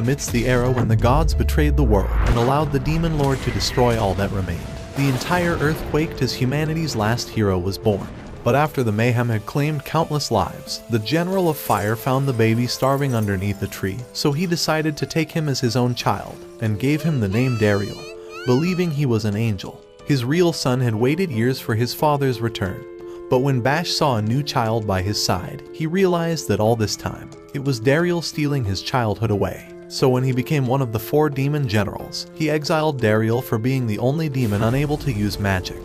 amidst the era when the gods betrayed the world and allowed the demon lord to destroy all that remained. The entire earth quaked as humanity's last hero was born. But after the mayhem had claimed countless lives, the General of Fire found the baby starving underneath a tree, so he decided to take him as his own child, and gave him the name Dariel, believing he was an angel. His real son had waited years for his father's return, but when Bash saw a new child by his side, he realized that all this time, it was Dariel stealing his childhood away. So when he became one of the 4 demon generals, he exiled Dariel for being the only demon unable to use magic,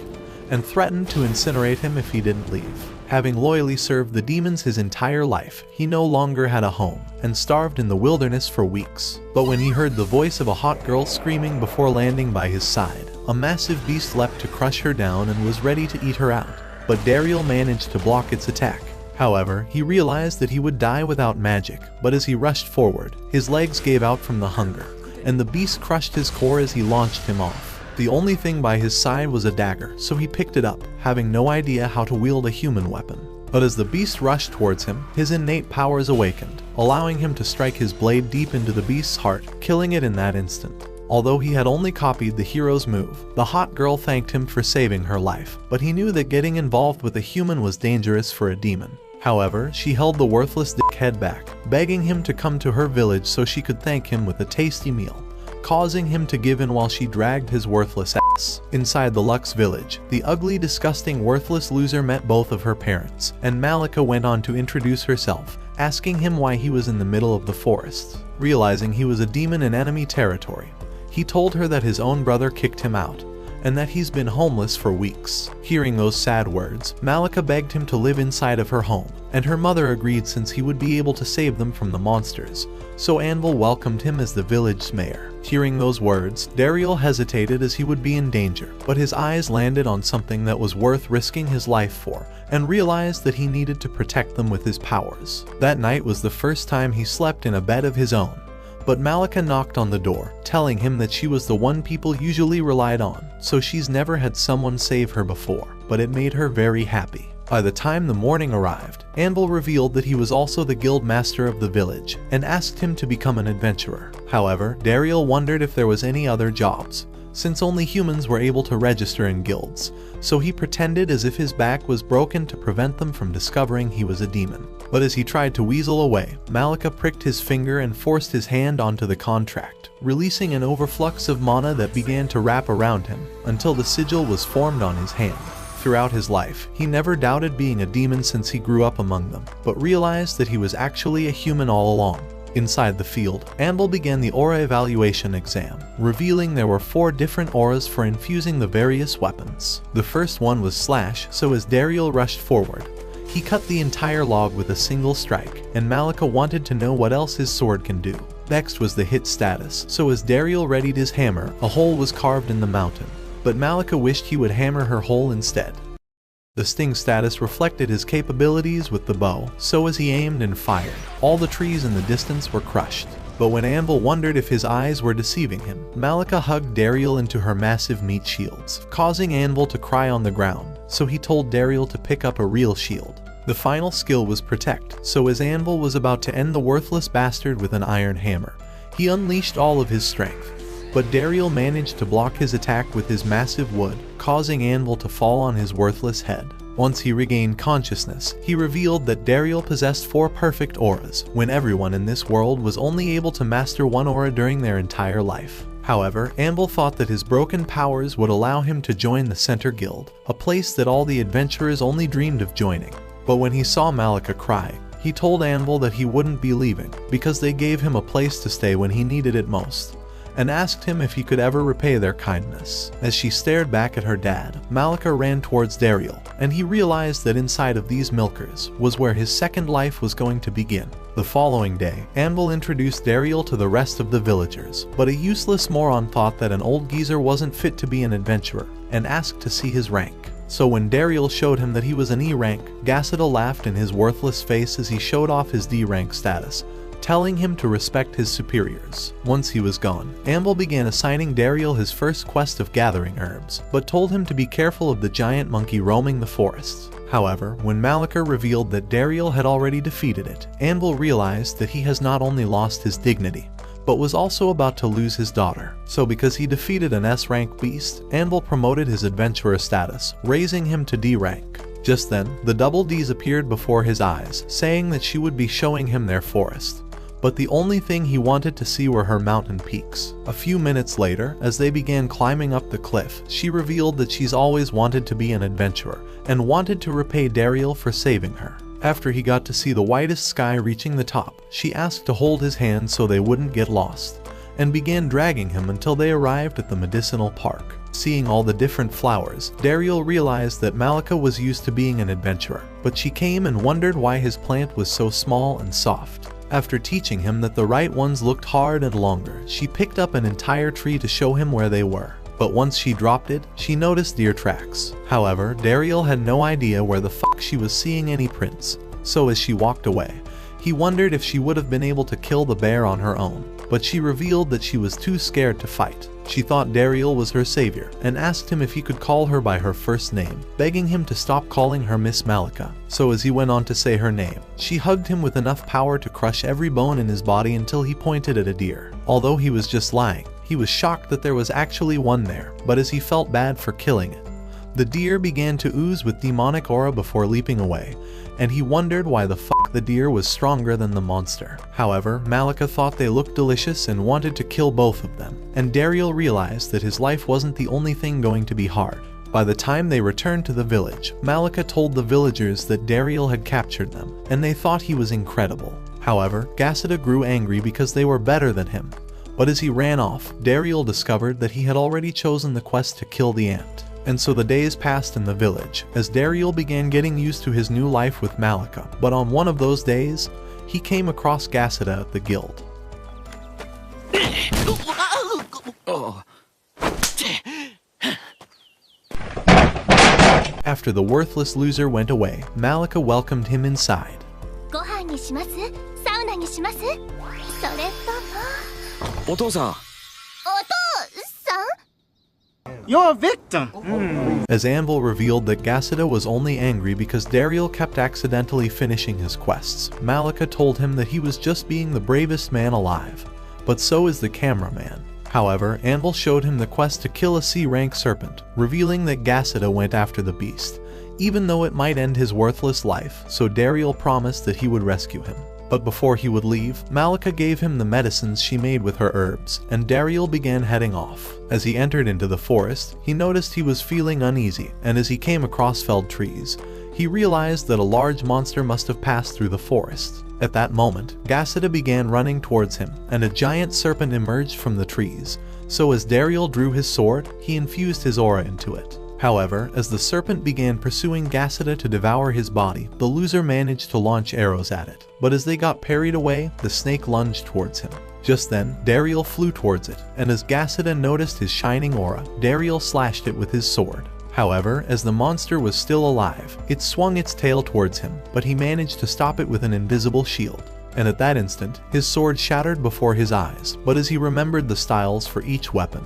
and threatened to incinerate him if he didn't leave. Having loyally served the demons his entire life, he no longer had a home, and starved in the wilderness for weeks. But when he heard the voice of a hot girl screaming before landing by his side, a massive beast leapt to crush her down and was ready to eat her out. But Dariel managed to block its attack. However, he realized that he would die without magic, but as he rushed forward, his legs gave out from the hunger, and the beast crushed his core as he launched him off. The only thing by his side was a dagger, so he picked it up, having no idea how to wield a human weapon. But as the beast rushed towards him, his innate powers awakened, allowing him to strike his blade deep into the beast's heart, killing it in that instant. Although he had only copied the hero's move, the hot girl thanked him for saving her life, but he knew that getting involved with a human was dangerous for a demon. However, she held the worthless dickhead back, begging him to come to her village so she could thank him with a tasty meal, causing him to give in while she dragged his worthless ass. Inside the Lux village, the ugly, disgusting, worthless loser met both of her parents, and Malika went on to introduce herself, asking him why he was in the middle of the forest. Realizing he was a demon in enemy territory, he told her that his own brother kicked him out, and that he's been homeless for weeks. Hearing those sad words, Malika begged him to live inside of her home, and her mother agreed since he would be able to save them from the monsters, so Anvil welcomed him as the village's mayor. Hearing those words, Dariel hesitated as he would be in danger, but his eyes landed on something that was worth risking his life for, and realized that he needed to protect them with his powers. That night was the first time he slept in a bed of his own, but Malika knocked on the door, telling him that she was the one people usually relied on, so she's never had someone save her before, but it made her very happy. By the time the morning arrived, Anvil revealed that he was also the guild master of the village, and asked him to become an adventurer. However, Dariel wondered if there was any other jobs, since only humans were able to register in guilds, so he pretended as if his back was broken to prevent them from discovering he was a demon. But as he tried to weasel away, Malika pricked his finger and forced his hand onto the contract, releasing an overflux of mana that began to wrap around him, until the sigil was formed on his hand. Throughout his life, he never doubted being a demon since he grew up among them, but realized that he was actually a human all along. Inside the field, Anvil began the aura evaluation exam, revealing there were 4 different auras for infusing the various weapons. The first one was Slash, so as Dariel rushed forward, he cut the entire log with a single strike, and Malika wanted to know what else his sword can do. Next was the hit status, so as Dariel readied his hammer, a hole was carved in the mountain, but Malika wished he would hammer her hole instead. The sting status reflected his capabilities with the bow, so as he aimed and fired, all the trees in the distance were crushed. But when Anvil wondered if his eyes were deceiving him, Malika hugged Dariel into her massive meat shields, causing Anvil to cry on the ground, so he told Dariel to pick up a real shield. The final skill was Protect, so as Anvil was about to end the worthless bastard with an iron hammer, he unleashed all of his strength. But Dariel managed to block his attack with his massive wood, causing Anvil to fall on his worthless head. Once he regained consciousness, he revealed that Dariel possessed 4 perfect auras, when everyone in this world was only able to master 1 aura during their entire life. However, Anvil thought that his broken powers would allow him to join the Center Guild, a place that all the adventurers only dreamed of joining. But when he saw Malika cry, he told Anvil that he wouldn't be leaving, because they gave him a place to stay when he needed it most, and asked him if he could ever repay their kindness. As she stared back at her dad, Malika ran towards Dariel, and he realized that inside of these milkers was where his second life was going to begin. The following day, Anvil introduced Dariel to the rest of the villagers, but a useless moron thought that an old geezer wasn't fit to be an adventurer, and asked to see his rank. So when Dariel showed him that he was an E rank, Gassida laughed in his worthless face as he showed off his D rank status, telling him to respect his superiors. Once he was gone, Anvil began assigning Dariel his first quest of gathering herbs, but told him to be careful of the giant monkey roaming the forests. However, when Malika revealed that Dariel had already defeated it, Anvil realized that he has not only lost his dignity, but was also about to lose his daughter. So because he defeated an S-rank beast, Anvil promoted his adventurer status, raising him to D rank. Just then, the Double Ds appeared before his eyes, saying that she would be showing him their forest. But the only thing he wanted to see were her mountain peaks. A few minutes later, as they began climbing up the cliff, she revealed that she's always wanted to be an adventurer, and wanted to repay Dariel for saving her. After he got to see the whitest sky reaching the top, she asked to hold his hand so they wouldn't get lost, and began dragging him until they arrived at the medicinal park. Seeing all the different flowers, Dariel realized that Malika was used to being an adventurer, but she came and wondered why his plant was so small and soft. After teaching him that the right ones looked hard and longer, she picked up an entire tree to show him where they were. But once she dropped it, she noticed deer tracks. However, Dariel had no idea where the fuck she was seeing any prints, so as she walked away, he wondered if she would have been able to kill the bear on her own, but she revealed that she was too scared to fight. She thought Dariel was her savior, and asked him if he could call her by her first name, begging him to stop calling her Miss Malika. So as he went on to say her name, she hugged him with enough power to crush every bone in his body until he pointed at a deer. Although he was just lying, he was shocked that there was actually one there, but as he felt bad for killing it, the deer began to ooze with demonic aura before leaping away, and he wondered why the fuck the deer was stronger than the monster. However, Malika thought they looked delicious and wanted to kill both of them, and Dariel realized that his life wasn't the only thing going to be hard. By the time they returned to the village, Malika told the villagers that Dariel had captured them, and they thought he was incredible. However, Gassida grew angry because they were better than him. But as he ran off, Dariel discovered that he had already chosen the quest to kill the ant. And so the days passed in the village, as Dariel began getting used to his new life with Malika. But on one of those days, he came across Gassida at the guild. After the worthless loser went away, Malika welcomed him inside. You're a victim! As Anvil revealed that Gassida was only angry because Dariel kept accidentally finishing his quests, Malika told him that he was just being the bravest man alive. But so is the cameraman. However, Anvil showed him the quest to kill a C-rank serpent, revealing that Gassida went after the beast, even though it might end his worthless life, so Dariel promised that he would rescue him. But before he would leave, Malika gave him the medicines she made with her herbs, and Dariel began heading off. As he entered into the forest, he noticed he was feeling uneasy, and as he came across felled trees, he realized that a large monster must have passed through the forest. At that moment, Gassida began running towards him, and a giant serpent emerged from the trees, so as Dariel drew his sword, he infused his aura into it. However, as the serpent began pursuing Gassida to devour his body, the loser managed to launch arrows at it. But as they got parried away, the snake lunged towards him. Just then, Dariel flew towards it, and as Gassida noticed his shining aura, Dariel slashed it with his sword. However, as the monster was still alive, it swung its tail towards him, but he managed to stop it with an invisible shield. And at that instant, his sword shattered before his eyes, but as he remembered the styles for each weapon,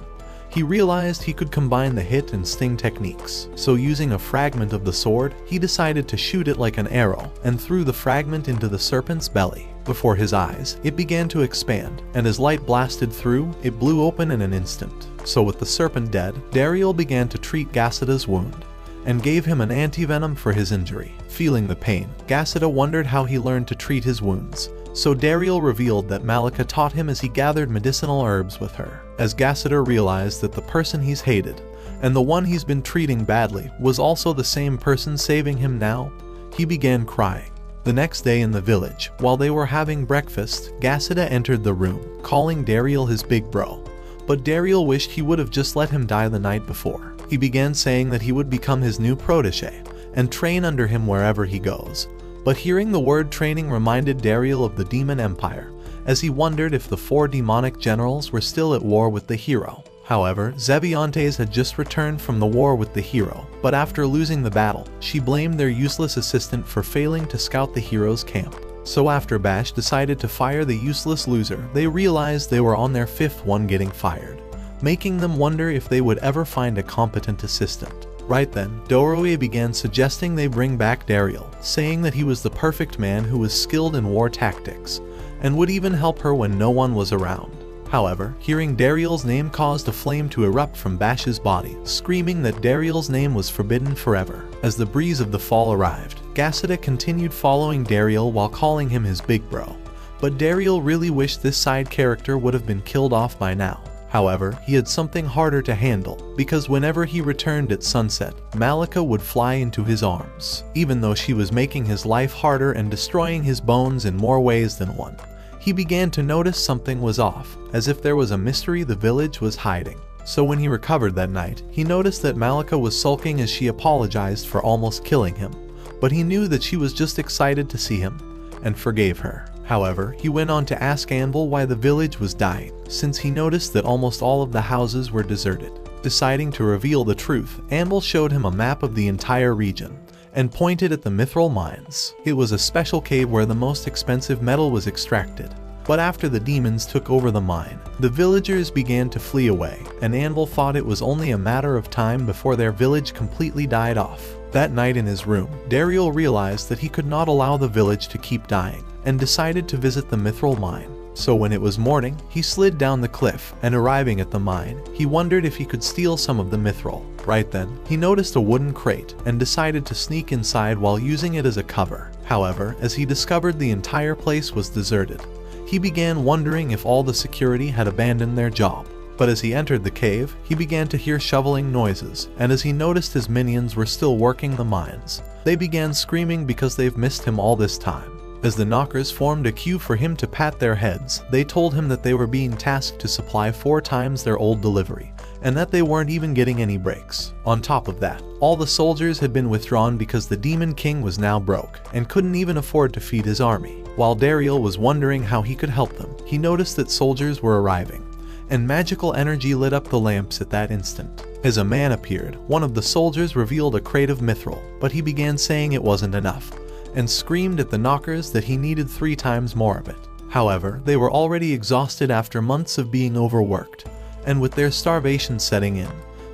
he realized he could combine the hit and sting techniques. So using a fragment of the sword, he decided to shoot it like an arrow, and threw the fragment into the serpent's belly. Before his eyes, it began to expand, and as light blasted through, it blew open in an instant. So with the serpent dead, Dariel began to treat Gassida's wound, and gave him an anti-venom for his injury. Feeling the pain, Gassida wondered how he learned to treat his wounds. So Dariel revealed that Malika taught him as he gathered medicinal herbs with her. As Gassida realized that the person he's hated, and the one he's been treating badly, was also the same person saving him now, he began crying. The next day in the village, while they were having breakfast, Gassida entered the room, calling Dariel his big bro. But Dariel wished he would have just let him die the night before. He began saying that he would become his new protege, and train under him wherever he goes. But hearing the word training reminded Dariel of the Demon Empire, as he wondered if the 4 demonic generals were still at war with the hero. However, Zeviontes had just returned from the war with the hero, but after losing the battle, she blamed their useless assistant for failing to scout the hero's camp. So after Bash decided to fire the useless loser, they realized they were on their 5th one getting fired, making them wonder if they would ever find a competent assistant. Right then, Doroe began suggesting they bring back Dariel, saying that he was the perfect man who was skilled in war tactics, and would even help her when no one was around. However, hearing Dariel's name caused a flame to erupt from Bash's body, screaming that Dariel's name was forbidden forever. As the breeze of the fall arrived, Gassida continued following Dariel while calling him his big bro. But Dariel really wished this side character would have been killed off by now. However, he had something harder to handle, because whenever he returned at sunset, Malika would fly into his arms, even though she was making his life harder and destroying his bones in more ways than one. He began to notice something was off, as if there was a mystery the village was hiding. So when he recovered that night, he noticed that Malika was sulking as she apologized for almost killing him, but he knew that she was just excited to see him, and forgave her. However, he went on to ask Anvil why the village was dying, since he noticed that almost all of the houses were deserted. Deciding to reveal the truth, Anvil showed him a map of the entire region, and pointed at the mithril mines. It was a special cave where the most expensive metal was extracted. But after the demons took over the mine, the villagers began to flee away, and Anvil thought it was only a matter of time before their village completely died off. That night in his room, Dariel realized that he could not allow the village to keep dying, and decided to visit the mithril mine. So when it was morning, he slid down the cliff, and arriving at the mine, he wondered if he could steal some of the mithril. Right then, he noticed a wooden crate, and decided to sneak inside while using it as a cover. However, as he discovered the entire place was deserted, he began wondering if all the security had abandoned their job. But as he entered the cave, he began to hear shoveling noises, and as he noticed his minions were still working the mines, they began screaming because they've missed him all this time. As the knockers formed a queue for him to pat their heads, they told him that they were being tasked to supply 4 times their old delivery, and that they weren't even getting any breaks. On top of that, all the soldiers had been withdrawn because the Demon King was now broke, and couldn't even afford to feed his army. While Dariel was wondering how he could help them, he noticed that soldiers were arriving, and magical energy lit up the lamps at that instant. As a man appeared, one of the soldiers revealed a crate of mithril, but he began saying it wasn't enough, and screamed at the knockers that he needed 3 times more of it. However, they were already exhausted after months of being overworked, and with their starvation setting in,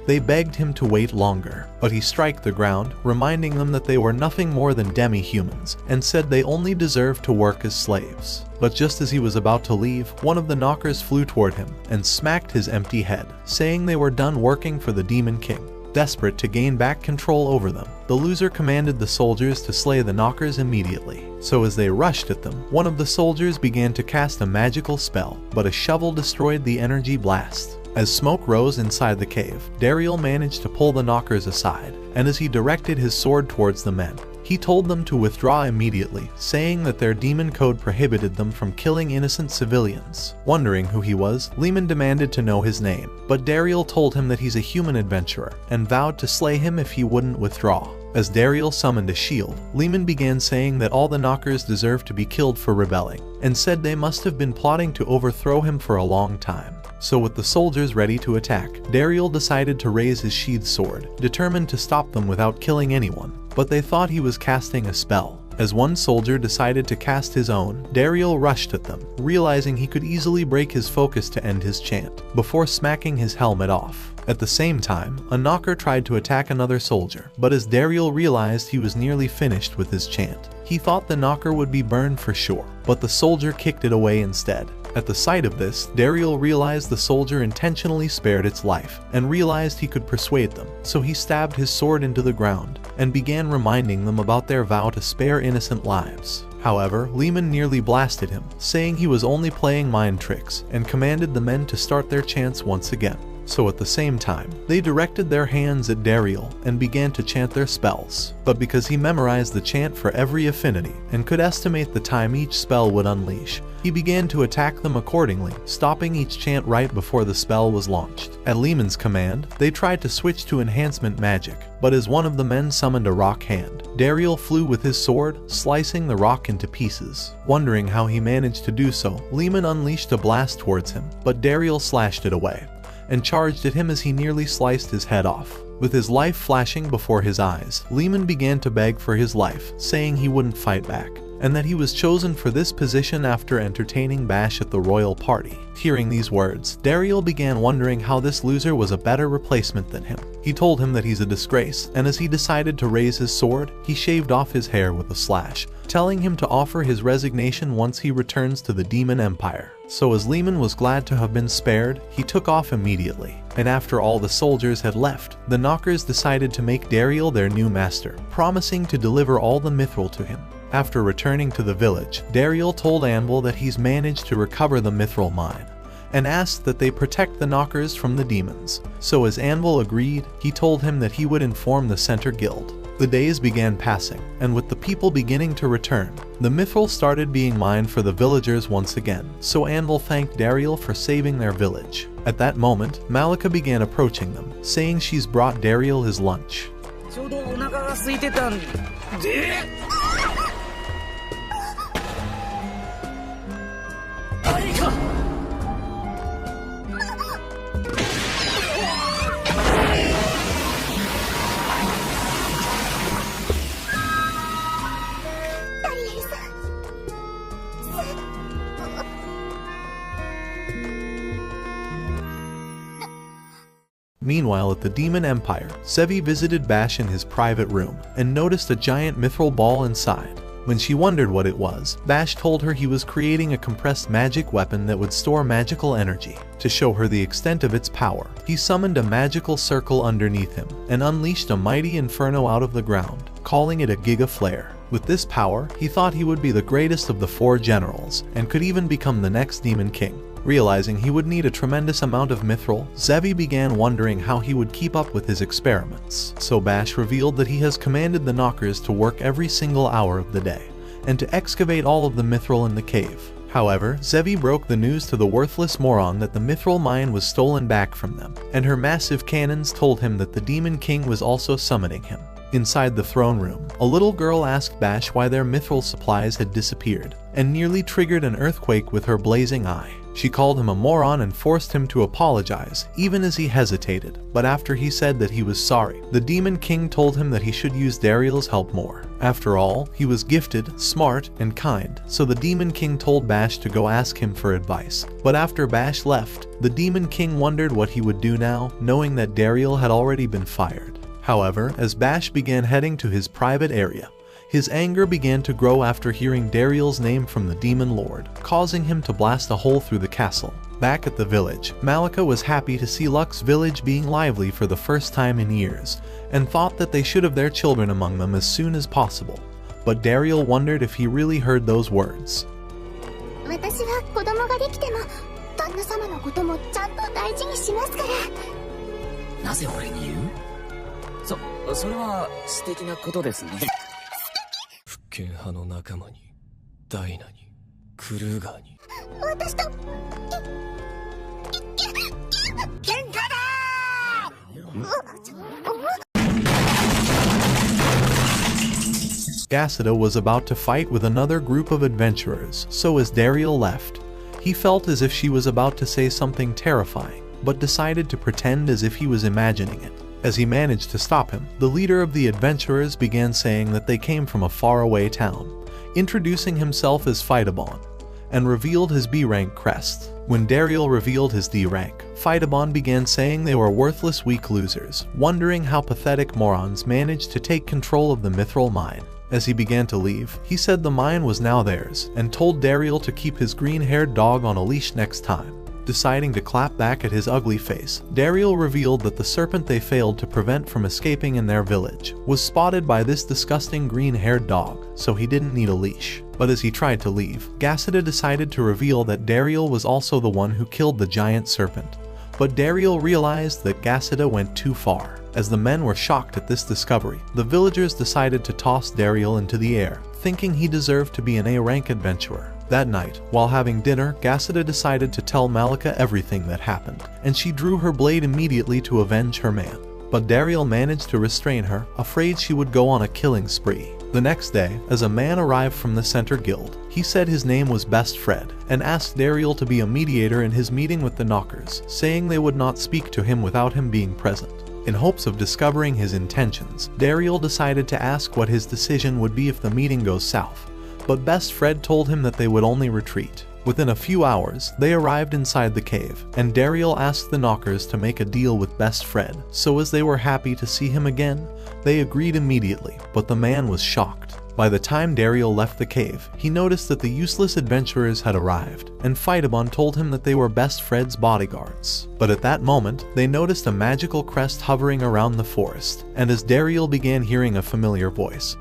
they begged him to wait longer. But he struck the ground, reminding them that they were nothing more than demi-humans, and said they only deserved to work as slaves. But just as he was about to leave, one of the knockers flew toward him, and smacked his empty head, saying they were done working for the Demon King. Desperate to gain back control over them, the loser commanded the soldiers to slay the knockers immediately. So as they rushed at them, one of the soldiers began to cast a magical spell, but a shovel destroyed the energy blast. As smoke rose inside the cave, Dariel managed to pull the knockers aside, and as he directed his sword towards the men, he told them to withdraw immediately, saying that their demon code prohibited them from killing innocent civilians. Wondering who he was, Lehman demanded to know his name, but Dariel told him that he's a human adventurer, and vowed to slay him if he wouldn't withdraw. As Dariel summoned a shield, Lehman began saying that all the knockers deserved to be killed for rebelling, and said they must have been plotting to overthrow him for a long time. So with the soldiers ready to attack, Dariel decided to raise his sheathed sword, determined to stop them without killing anyone. But they thought he was casting a spell. As one soldier decided to cast his own, Dariel rushed at them, realizing he could easily break his focus to end his chant, before smacking his helmet off. At the same time, a knocker tried to attack another soldier, but as Dariel realized he was nearly finished with his chant, he thought the knocker would be burned for sure, but the soldier kicked it away instead. At the sight of this, Dariel realized the soldier intentionally spared its life, and realized he could persuade them, so he stabbed his sword into the ground, and began reminding them about their vow to spare innocent lives. However, Lehman nearly blasted him, saying he was only playing mind tricks, and commanded the men to start their chants once again. So at the same time, they directed their hands at Dariel and began to chant their spells. But because he memorized the chant for every affinity and could estimate the time each spell would unleash, he began to attack them accordingly, stopping each chant right before the spell was launched. At Lehman's command, they tried to switch to enhancement magic, but as one of the men summoned a rock hand, Dariel flew with his sword, slicing the rock into pieces. Wondering how he managed to do so, Lehman unleashed a blast towards him, but Dariel slashed it away, and charged at him as he nearly sliced his head off. With his life flashing before his eyes, Lehman began to beg for his life, saying he wouldn't fight back, and that he was chosen for this position after entertaining Bash at the royal party. Hearing these words, Dariel began wondering how this loser was a better replacement than him. He told him that he's a disgrace, and as he decided to raise his sword, he shaved off his hair with a slash, telling him to offer his resignation once he returns to the Demon Empire. So as Lehman was glad to have been spared, he took off immediately. And after all the soldiers had left, the Knockers decided to make Dariel their new master, promising to deliver all the mithril to him. After returning to the village, Dariel told Anvil that he's managed to recover the mithril mine, and asked that they protect the Knockers from the demons. So as Anvil agreed, he told him that he would inform the Center Guild. The days began passing, and with the people beginning to return, the mithril started being mined for the villagers once again, so Anvil thanked Dariel for saving their village. At that moment, Malika began approaching them, saying she's brought Dariel his lunch. Meanwhile, at the Demon Empire, Zevi visited Bash in his private room and noticed a giant mithril ball inside. When she wondered what it was, Bash told her he was creating a compressed magic weapon that would store magical energy. To show her the extent of its power, he summoned a magical circle underneath him and unleashed a mighty inferno out of the ground, calling it a Giga Flare. With this power, he thought he would be the greatest of the 4 generals and could even become the next Demon King. Realizing he would need a tremendous amount of mithril, Zevi began wondering how he would keep up with his experiments. So Bash revealed that he has commanded the Knockers to work every single hour of the day, and to excavate all of the mithril in the cave. However, Zevi broke the news to the worthless moron that the mithril mine was stolen back from them, and her massive cannons told him that the Demon King was also summoning him. Inside the throne room, a little girl asked Bash why their mithril supplies had disappeared, and nearly triggered an earthquake with her blazing eye. She called him a moron and forced him to apologize, even as he hesitated. But after he said that he was sorry, the Demon King told him that he should use Dariel's help more. After all, he was gifted, smart, and kind, so the Demon King told Bash to go ask him for advice. But after Bash left, the Demon King wondered what he would do now, knowing that Dariel had already been fired. However, as Bash began heading to his private area, his anger began to grow after hearing Dariel's name from the Demon Lord, causing him to blast a hole through the castle. Back at the village, Malika was happy to see Luck's village being lively for the first time in years, and thought that they should have their children among them as soon as possible. But Dariel wondered if he really heard those words. Gasida was about to fight with another group of adventurers, so as Dariel left, he felt as if she was about to say something terrifying, but decided to pretend as if he was imagining it. As he managed to stop him, the leader of the adventurers began saying that they came from a faraway town, introducing himself as Phytabon, and revealed his B-rank crest. When Dariel revealed his D rank, Phytabon began saying they were worthless weak losers, wondering how pathetic morons managed to take control of the mithril mine. As he began to leave, he said the mine was now theirs, and told Dariel to keep his green-haired dog on a leash next time. Deciding to clap back at his ugly face, Dariel revealed that the serpent they failed to prevent from escaping in their village was spotted by this disgusting green-haired dog, so he didn't need a leash. But as he tried to leave, Gasida decided to reveal that Dariel was also the one who killed the giant serpent. But Dariel realized that Gasida went too far. As the men were shocked at this discovery, the villagers decided to toss Dariel into the air, thinking he deserved to be an A-rank adventurer. That night, while having dinner, Gasida decided to tell Malika everything that happened, and she drew her blade immediately to avenge her man. But Dariel managed to restrain her, afraid she would go on a killing spree. The next day, as a man arrived from the Center Guild, he said his name was Best Fred, and asked Dariel to be a mediator in his meeting with the Knockers, saying they would not speak to him without him being present. In hopes of discovering his intentions, Dariel decided to ask what his decision would be if the meeting goes south, but Best Fred told him that they would only retreat. Within a few hours, they arrived inside the cave, and Dariel asked the Knockers to make a deal with Best Fred, so as they were happy to see him again, they agreed immediately, but the man was shocked. By the time Dariel left the cave, he noticed that the useless adventurers had arrived, and Phytabon told him that they were Best Fred's bodyguards. But at that moment, they noticed a magical crest hovering around the forest, and as Dariel began hearing a familiar voice,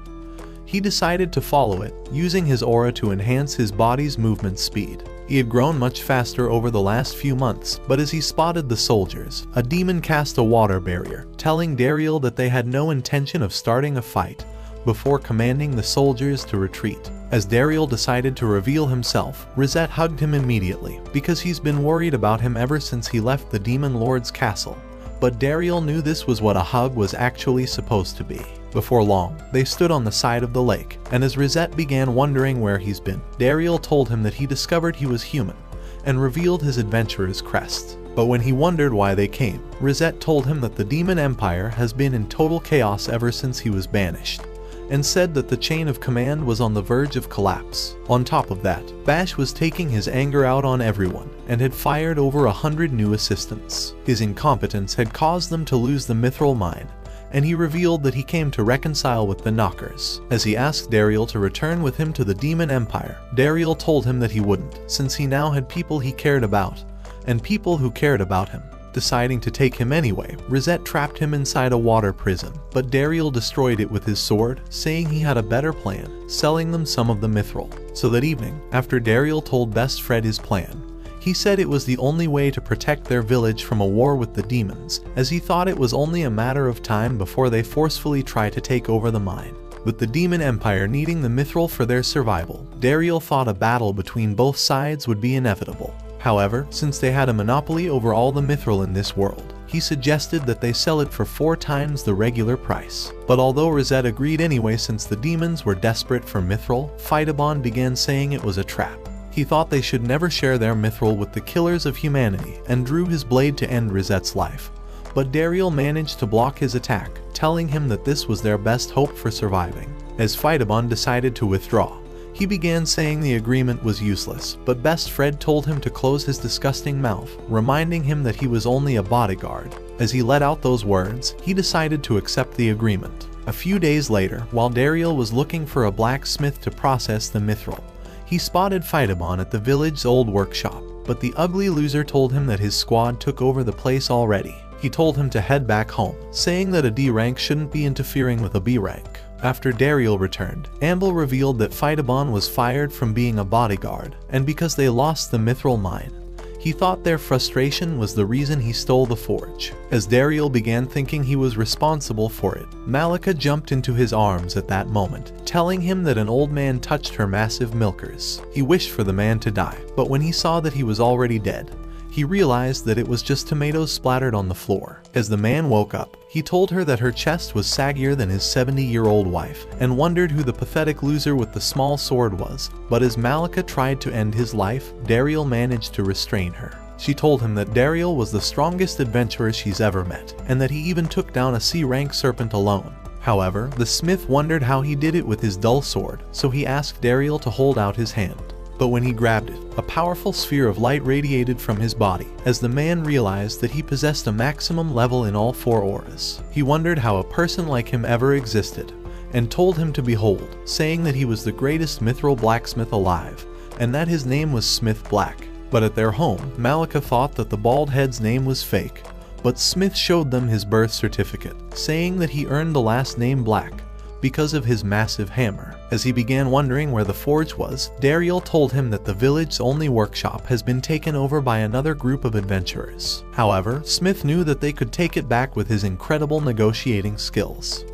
he decided to follow it, using his aura to enhance his body's movement speed. He had grown much faster over the last few months, but as he spotted the soldiers, a demon cast a water barrier, telling Dariel that they had no intention of starting a fight, before commanding the soldiers to retreat. As Dariel decided to reveal himself, Rosette hugged him immediately, because he's been worried about him ever since he left the Demon Lord's castle. But Dariel knew this was what a hug was actually supposed to be. Before long, they stood on the side of the lake, and as Rosette began wondering where he's been, Dariel told him that he discovered he was human, and revealed his adventurer's crest. But when he wondered why they came, Rosette told him that the Demon Empire has been in total chaos ever since he was banished, and said that the chain of command was on the verge of collapse. On top of that, Bash was taking his anger out on everyone, and had fired over 100 new assistants. His incompetence had caused them to lose the Mithril Mine, and he revealed that he came to reconcile with the Knockers. As he asked Dariel to return with him to the Demon Empire, Dariel told him that he wouldn't, since he now had people he cared about, and people who cared about him. Deciding to take him anyway, Rosette trapped him inside a water prison, but Dariel destroyed it with his sword, saying he had a better plan, selling them some of the mithril. So that evening, after Dariel told Best Fred his plan, he said it was the only way to protect their village from a war with the demons, as he thought it was only a matter of time before they forcefully try to take over the mine. With the Demon Empire needing the mithril for their survival, Dariel thought a battle between both sides would be inevitable. However, since they had a monopoly over all the mithril in this world, he suggested that they sell it for 4 times the regular price. But although Rosette agreed anyway since the demons were desperate for mithril, Phytabon began saying it was a trap. He thought they should never share their mithril with the killers of humanity and drew his blade to end Rosette's life. But Dariel managed to block his attack, telling him that this was their best hope for surviving. As Phytabon decided to withdraw, he began saying the agreement was useless, but Best Fred told him to close his disgusting mouth, reminding him that he was only a bodyguard. As he let out those words, he decided to accept the agreement. A few days later, while Dariel was looking for a blacksmith to process the mithril, he spotted Phytabon at the village's old workshop, but the ugly loser told him that his squad took over the place already. He told him to head back home, saying that a D rank shouldn't be interfering with a B rank. After Dariel returned, Amble revealed that Phytabon was fired from being a bodyguard, and because they lost the mithril mine, he thought their frustration was the reason he stole the forge. As Dariel began thinking he was responsible for it, Malika jumped into his arms at that moment, telling him that an old man touched her massive milkers. He wished for the man to die, but when he saw that he was already dead, he realized that it was just tomatoes splattered on the floor. As the man woke up, he told her that her chest was saggier than his 70-year-old wife, and wondered who the pathetic loser with the small sword was. But as Malika tried to end his life, Dariel managed to restrain her. She told him that Dariel was the strongest adventurer she's ever met, and that he even took down a C-rank serpent alone. However, the smith wondered how he did it with his dull sword, so he asked Dariel to hold out his hand. But when he grabbed it, a powerful sphere of light radiated from his body, as the man realized that he possessed a maximum level in all 4 auras. He wondered how a person like him ever existed, and told him to behold, saying that he was the greatest mithril blacksmith alive, and that his name was Smith Black. But at their home, Malika thought that the bald head's name was fake, but Smith showed them his birth certificate, saying that he earned the last name Black because of his massive hammer. As he began wondering where the forge was, Dariel told him that the village's only workshop has been taken over by another group of adventurers. However, Smith knew that they could take it back with his incredible negotiating skills.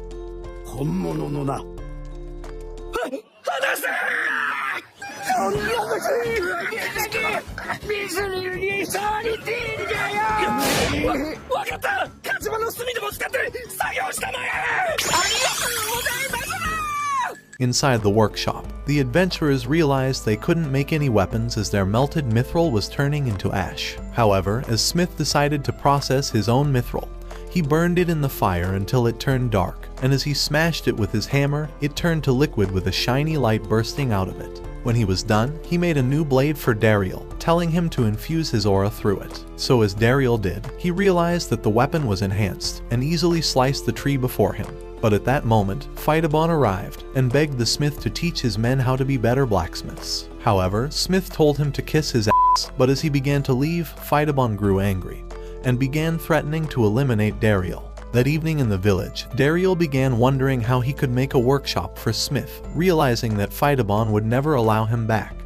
Inside the workshop, the adventurers realized they couldn't make any weapons as their melted mithril was turning into ash. However, as Smith decided to process his own mithril, He burned it in the fire until it turned dark, and as he smashed it with his hammer, it turned to liquid with a shiny light bursting out of it. When he was done, he made a new blade for Dariel, telling him to infuse his aura through it. So as Dariel did, he realized that the weapon was enhanced and easily sliced the tree before him. But at that moment, Phytabon arrived and begged the smith to teach his men how to be better blacksmiths. However, Smith told him to kiss his ass, but as he began to leave, Phytabon grew angry and began threatening to eliminate Dariel. That evening in the village, Dariel began wondering how he could make a workshop for Smith, realizing that Phytabon would never allow him back.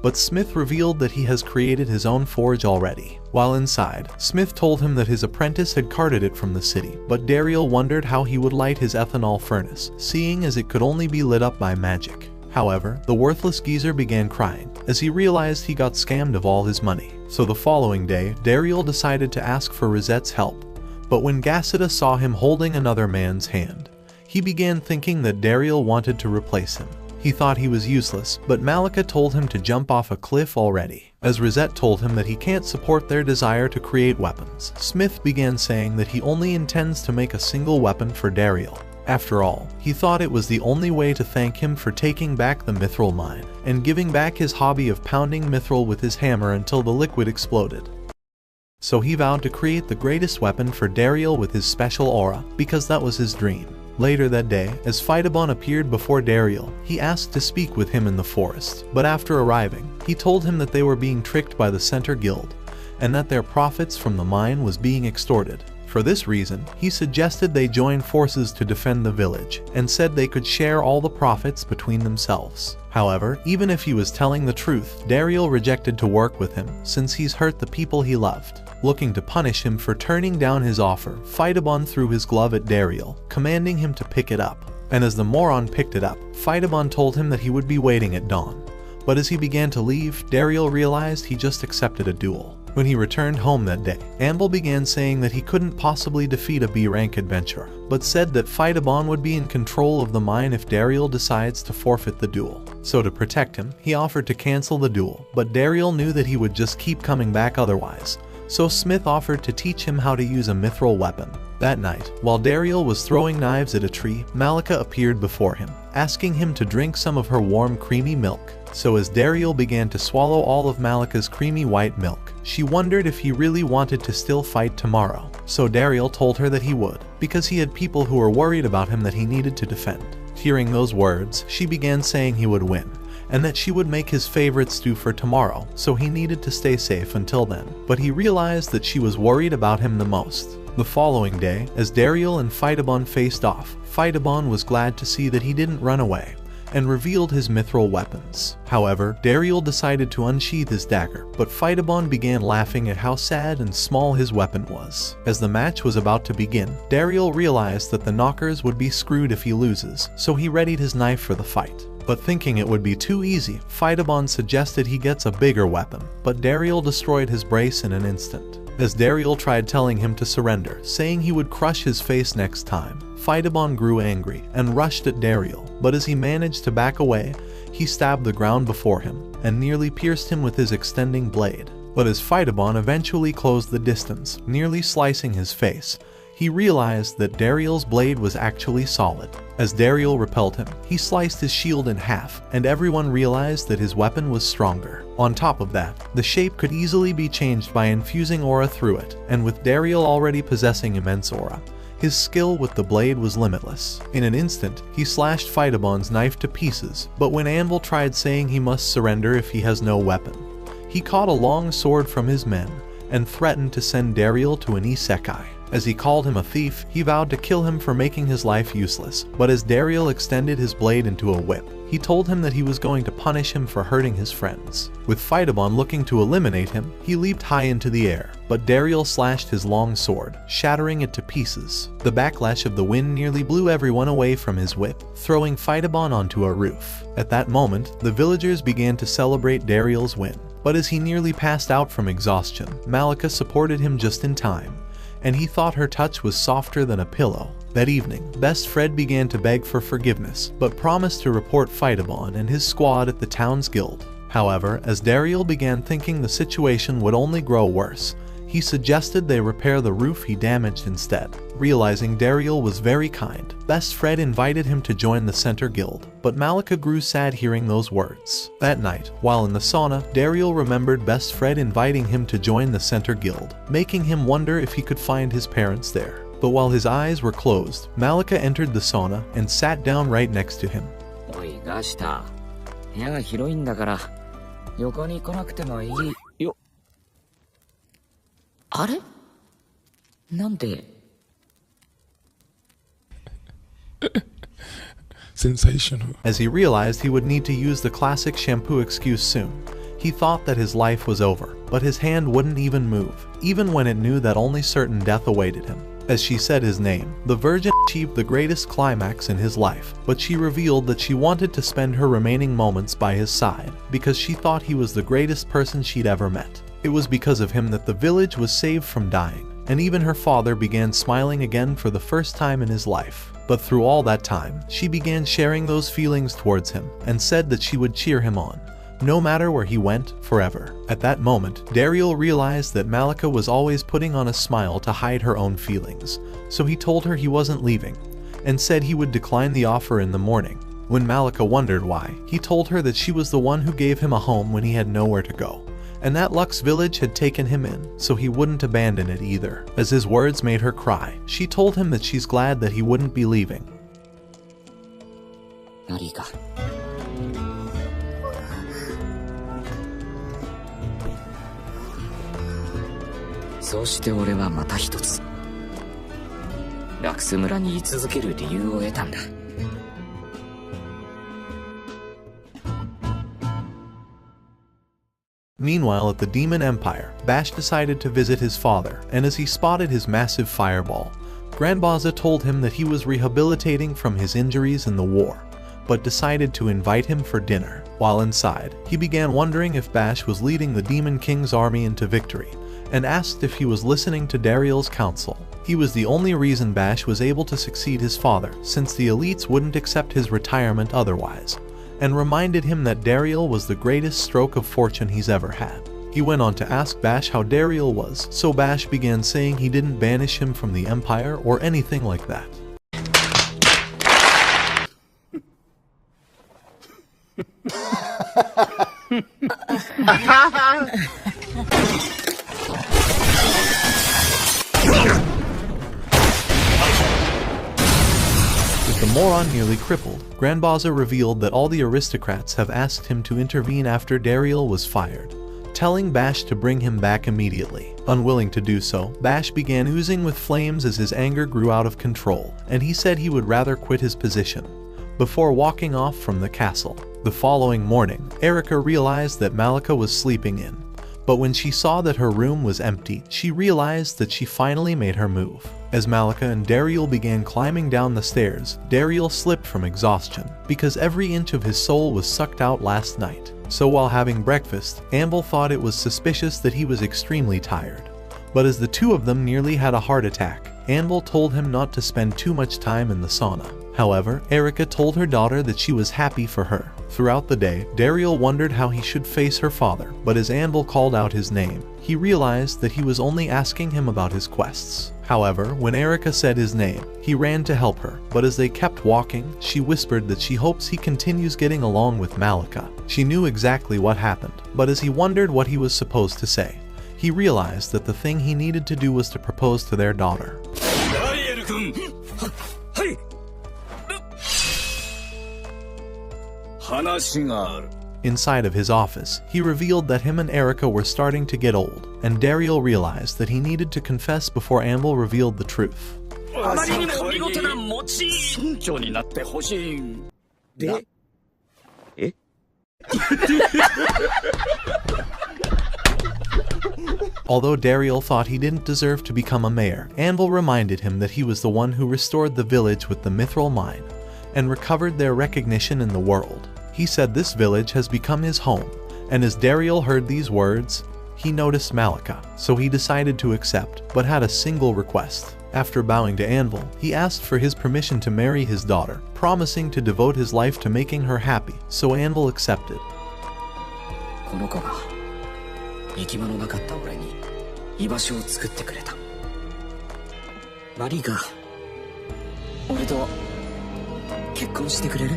But Smith revealed that he has created his own forge already. While inside, Smith told him that his apprentice had carted it from the city, but Dariel wondered how he would light his ethanol furnace, seeing as it could only be lit up by magic. However, the worthless geezer began crying, as he realized he got scammed of all his money. So the following day, Dariel decided to ask for Rosette's help. But when Gassida saw him holding another man's hand, he began thinking that Dariel wanted to replace him. He thought he was useless, but Malika told him to jump off a cliff already. As Rosette told him that he can't support their desire to create weapons, Smith began saying that he only intends to make a single weapon for Dariel. After all, he thought it was the only way to thank him for taking back the mithril mine and giving back his hobby of pounding mithril with his hammer until the liquid exploded. So he vowed to create the greatest weapon for Dariel with his special aura, because that was his dream. Later that day, as Phytabon appeared before Dariel, he asked to speak with him in the forest, but after arriving, he told him that they were being tricked by the Center Guild, and that their profits from the mine was being extorted. For this reason, he suggested they join forces to defend the village, and said they could share all the profits between themselves. However, even if he was telling the truth, Dariel rejected to work with him, since he's hurt the people he loved. Looking to punish him for turning down his offer, Phytabon threw his glove at Dariel, commanding him to pick it up. And as the moron picked it up, Phytabon told him that he would be waiting at dawn. But as he began to leave, Dariel realized he just accepted a duel. When he returned home that day, Amble began saying that he couldn't possibly defeat a B-rank adventurer, but said that Phytabon would be in control of the mine if Dariel decides to forfeit the duel. So to protect him, he offered to cancel the duel, but Dariel knew that he would just keep coming back otherwise. So Smith offered to teach him how to use a mithril weapon. That night, while Dariel was throwing knives at a tree, Malika appeared before him, asking him to drink some of her warm, creamy milk. So as Dariel began to swallow all of Malika's creamy white milk, she wondered if he really wanted to still fight tomorrow. So Dariel told her that he would, because he had people who were worried about him that he needed to defend. Hearing those words, she began saying he would win, and that she would make his favorite stew for tomorrow, so he needed to stay safe until then. But he realized that she was worried about him the most. The following day, as Dariel and Phytabon faced off, Phytabon was glad to see that he didn't run away, and revealed his mithril weapons. However, Dariel decided to unsheath his dagger, but Phytabon began laughing at how sad and small his weapon was. As the match was about to begin, Dariel realized that the knockers would be screwed if he loses, so he readied his knife for the fight. But thinking it would be too easy, Phytabon suggested he gets a bigger weapon, but Dariel destroyed his brace in an instant. As Dariel tried telling him to surrender, saying he would crush his face next time, Phytabon grew angry and rushed at Dariel, but as he managed to back away, he stabbed the ground before him and nearly pierced him with his extending blade. But as Phytabon eventually closed the distance, nearly slicing his face, he realized that Dariel's blade was actually solid. As Dariel repelled him, he sliced his shield in half, and everyone realized that his weapon was stronger. On top of that, the shape could easily be changed by infusing aura through it, and with Dariel already possessing immense aura, his skill with the blade was limitless. In an instant, he slashed Phytabon's knife to pieces, but when Anvil tried saying he must surrender if he has no weapon, he caught a long sword from his men and threatened to send Dariel to an isekai. As he called him a thief, he vowed to kill him for making his life useless, but as Dariel extended his blade into a whip, he told him that he was going to punish him for hurting his friends. With Phytabon looking to eliminate him, he leaped high into the air, but Dariel slashed his long sword, shattering it to pieces. The backlash of the wind nearly blew everyone away from his whip, throwing Phytabon onto a roof. At that moment, the villagers began to celebrate Dariel's win, but as he nearly passed out from exhaustion, Malika supported him just in time, and he thought her touch was softer than a pillow. That evening, Best Fred began to beg for forgiveness, but promised to report Phytabon and his squad at the town's guild. However, as Dariel began thinking the situation would only grow worse, He suggested they repair the roof he damaged instead. Realizing Dariel was very kind, Best Fred invited him to join the Center Guild, but Malika grew sad hearing those words. That night, while in the sauna, Dariel remembered Best Fred inviting him to join the Center Guild, making him wonder if he could find his parents there. But while his eyes were closed, Malika entered the sauna and sat down right next to him. Oi, Gashita. 部屋が広いんだから、横に来なくてもいいよ。あれ？なんで？ Sensational. As he realized he would need to use the classic shampoo excuse soon, he thought that his life was over, but his hand wouldn't even move, even when it knew that only certain death awaited him. As she said his name, the Virgin achieved the greatest climax in his life, but she revealed that she wanted to spend her remaining moments by his side, because she thought he was the greatest person she'd ever met. It was because of him that the village was saved from dying, and even her father began smiling again for the first time in his life. But through all that time, she began sharing those feelings towards him, and said that she would cheer him on, no matter where he went, forever. At that moment, Dariel realized that Malika was always putting on a smile to hide her own feelings, so he told her he wasn't leaving, and said he would decline the offer in the morning. When Malika wondered why, he told her that she was the one who gave him a home when he had nowhere to go, and that Lux Village had taken him in, so he wouldn't abandon it either. As his words made her cry, she told him that she's glad that he wouldn't be leaving. Narika. そうして俺はまた一つ、ラクス村に居続ける理由を得たんだ。Meanwhile, at the Demon Empire, Bash decided to visit his father, and as he spotted his massive fireball, Grandbaza told him that he was rehabilitating from his injuries in the war, but decided to invite him for dinner. While inside, he began wondering if Bash was leading the Demon King's army into victory, and asked if he was listening to Dariel's counsel. He was the only reason Bash was able to succeed his father, since the elites wouldn't accept his retirement otherwise, and reminded him that Dariel was the greatest stroke of fortune he's ever had. He went on to ask Bash how Dariel was, so Bash began saying he didn't banish him from the Empire or anything like that. With the moron nearly crippled, Grandbaza revealed that all the aristocrats have asked him to intervene after Dariel was fired, telling Bash to bring him back immediately. Unwilling to do so, Bash began oozing with flames as his anger grew out of control, and he said he would rather quit his position, before walking off from the castle. The following morning, Erica realized that Malika was sleeping in, but when she saw that her room was empty, she realized that she finally made her move. As Malika and Dariel began climbing down the stairs, Dariel slipped from exhaustion, because every inch of his soul was sucked out last night. So while having breakfast, Anvil thought it was suspicious that he was extremely tired. But as the two of them nearly had a heart attack, Anvil told him not to spend too much time in the sauna. However, Erica told her daughter that she was happy for her. Throughout the day, Dariel wondered how he should face her father, but as Anvil called out his name, he realized that he was only asking him about his quests. However, when Erica said his name, he ran to help her, but as they kept walking, she whispered that she hopes he continues getting along with Malika. She knew exactly what happened, but as he wondered what he was supposed to say, he realized that the thing he needed to do was to propose to their daughter. Inside of his office, he revealed that him and Erica were starting to get old, and Dariel realized that he needed to confess before Anvil revealed the truth. Although Dariel thought he didn't deserve to become a mayor, Anvil reminded him that he was the one who restored the village with the mithril mine, and recovered their recognition in the world. He said this village has become his home, and as Dariel heard these words, he noticed Malika, so he decided to accept, but had a single request. After bowing to Anvil, he asked for his permission to marry his daughter, promising to devote his life to making her happy, so Anvil accepted. 居場所を作ってくれた。マリカ、俺と結婚してくれる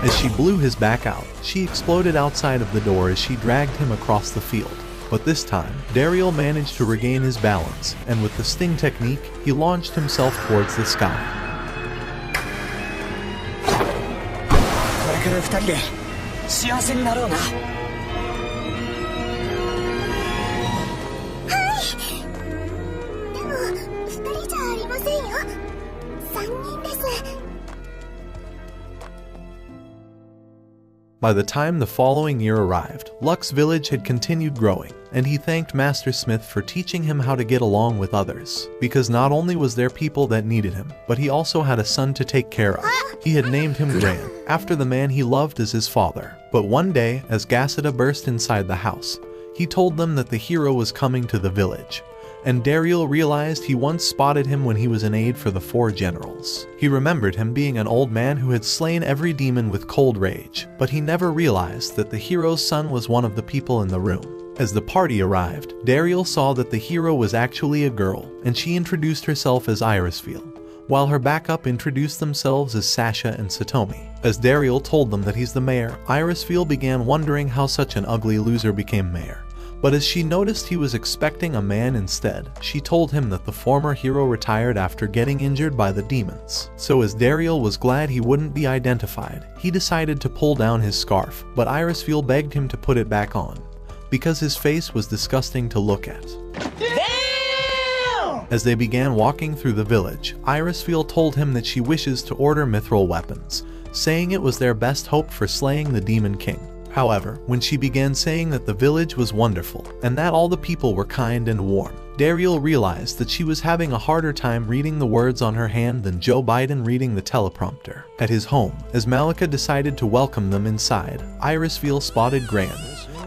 ？As she blew his back out, she exploded outside of the door as she dragged him across the field. But this time, Dariel managed to regain his balance, and with the sting technique, he launched himself towards the sky. これから二人で幸せになろうな。はい。でも二人じゃありませんよ。三人です。By the time the following year arrived, Luck's village had continued growing, and he thanked Master Smith for teaching him how to get along with others, because not only was there people that needed him, but he also had a son to take care of. He had named him Gran, after the man he loved as his father. But one day, as Gasida burst inside the house, he told them that the hero was coming to the village. And Dariel realized he once spotted him when he was an aide for the 4 generals. He remembered him being an old man who had slain every demon with cold rage, but he never realized that the hero's son was one of the people in the room. As the party arrived, Dariel saw that the hero was actually a girl, and she introduced herself as Irisfield, while her backup introduced themselves as Sasha and Satomi. As Dariel told them that he's the mayor, Irisfield began wondering how such an ugly loser became mayor. But as she noticed he was expecting a man instead, she told him that the former hero retired after getting injured by the demons. So as Dariel was glad he wouldn't be identified, he decided to pull down his scarf, but Irisfield begged him to put it back on, because his face was disgusting to look at. Damn! As they began walking through the village, Irisfield told him that she wishes to order mithril weapons, saying it was their best hope for slaying the Demon King. However, when she began saying that the village was wonderful and that all the people were kind and warm, Dariel realized that she was having a harder time reading the words on her hand than Joe Biden reading the teleprompter. At his home, as Malika decided to welcome them inside, Irisfield spotted Gran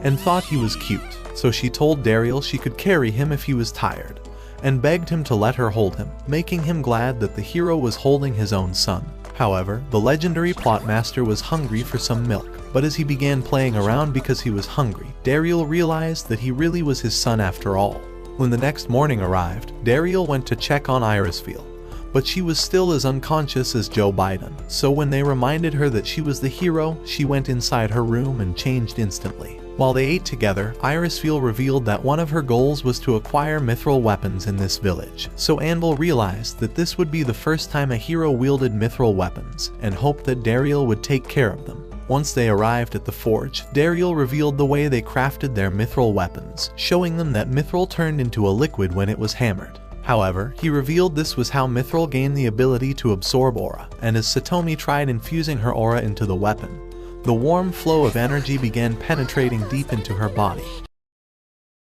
and thought he was cute, so she told Dariel she could carry him if he was tired, and begged him to let her hold him, making him glad that the hero was holding his own son. However, the legendary plot master was hungry for some milk, but as he began playing around because he was hungry, Dariel realized that he really was his son after all. When the next morning arrived, Dariel went to check on Irisfield, but she was still as unconscious as Joe Biden, so when they reminded her that she was the hero, she went inside her room and changed instantly. While they ate together, Irisfield revealed that one of her goals was to acquire mithril weapons in this village, so Anvil realized that this would be the first time a hero wielded mithril weapons, and hoped that Dariel would take care of them. Once they arrived at the forge, Dariel revealed the way they crafted their mithril weapons, showing them that mithril turned into a liquid when it was hammered. However, he revealed this was how mithril gained the ability to absorb aura, and as Satomi tried infusing her aura into the weapon, the warm flow of energy began penetrating deep into her body.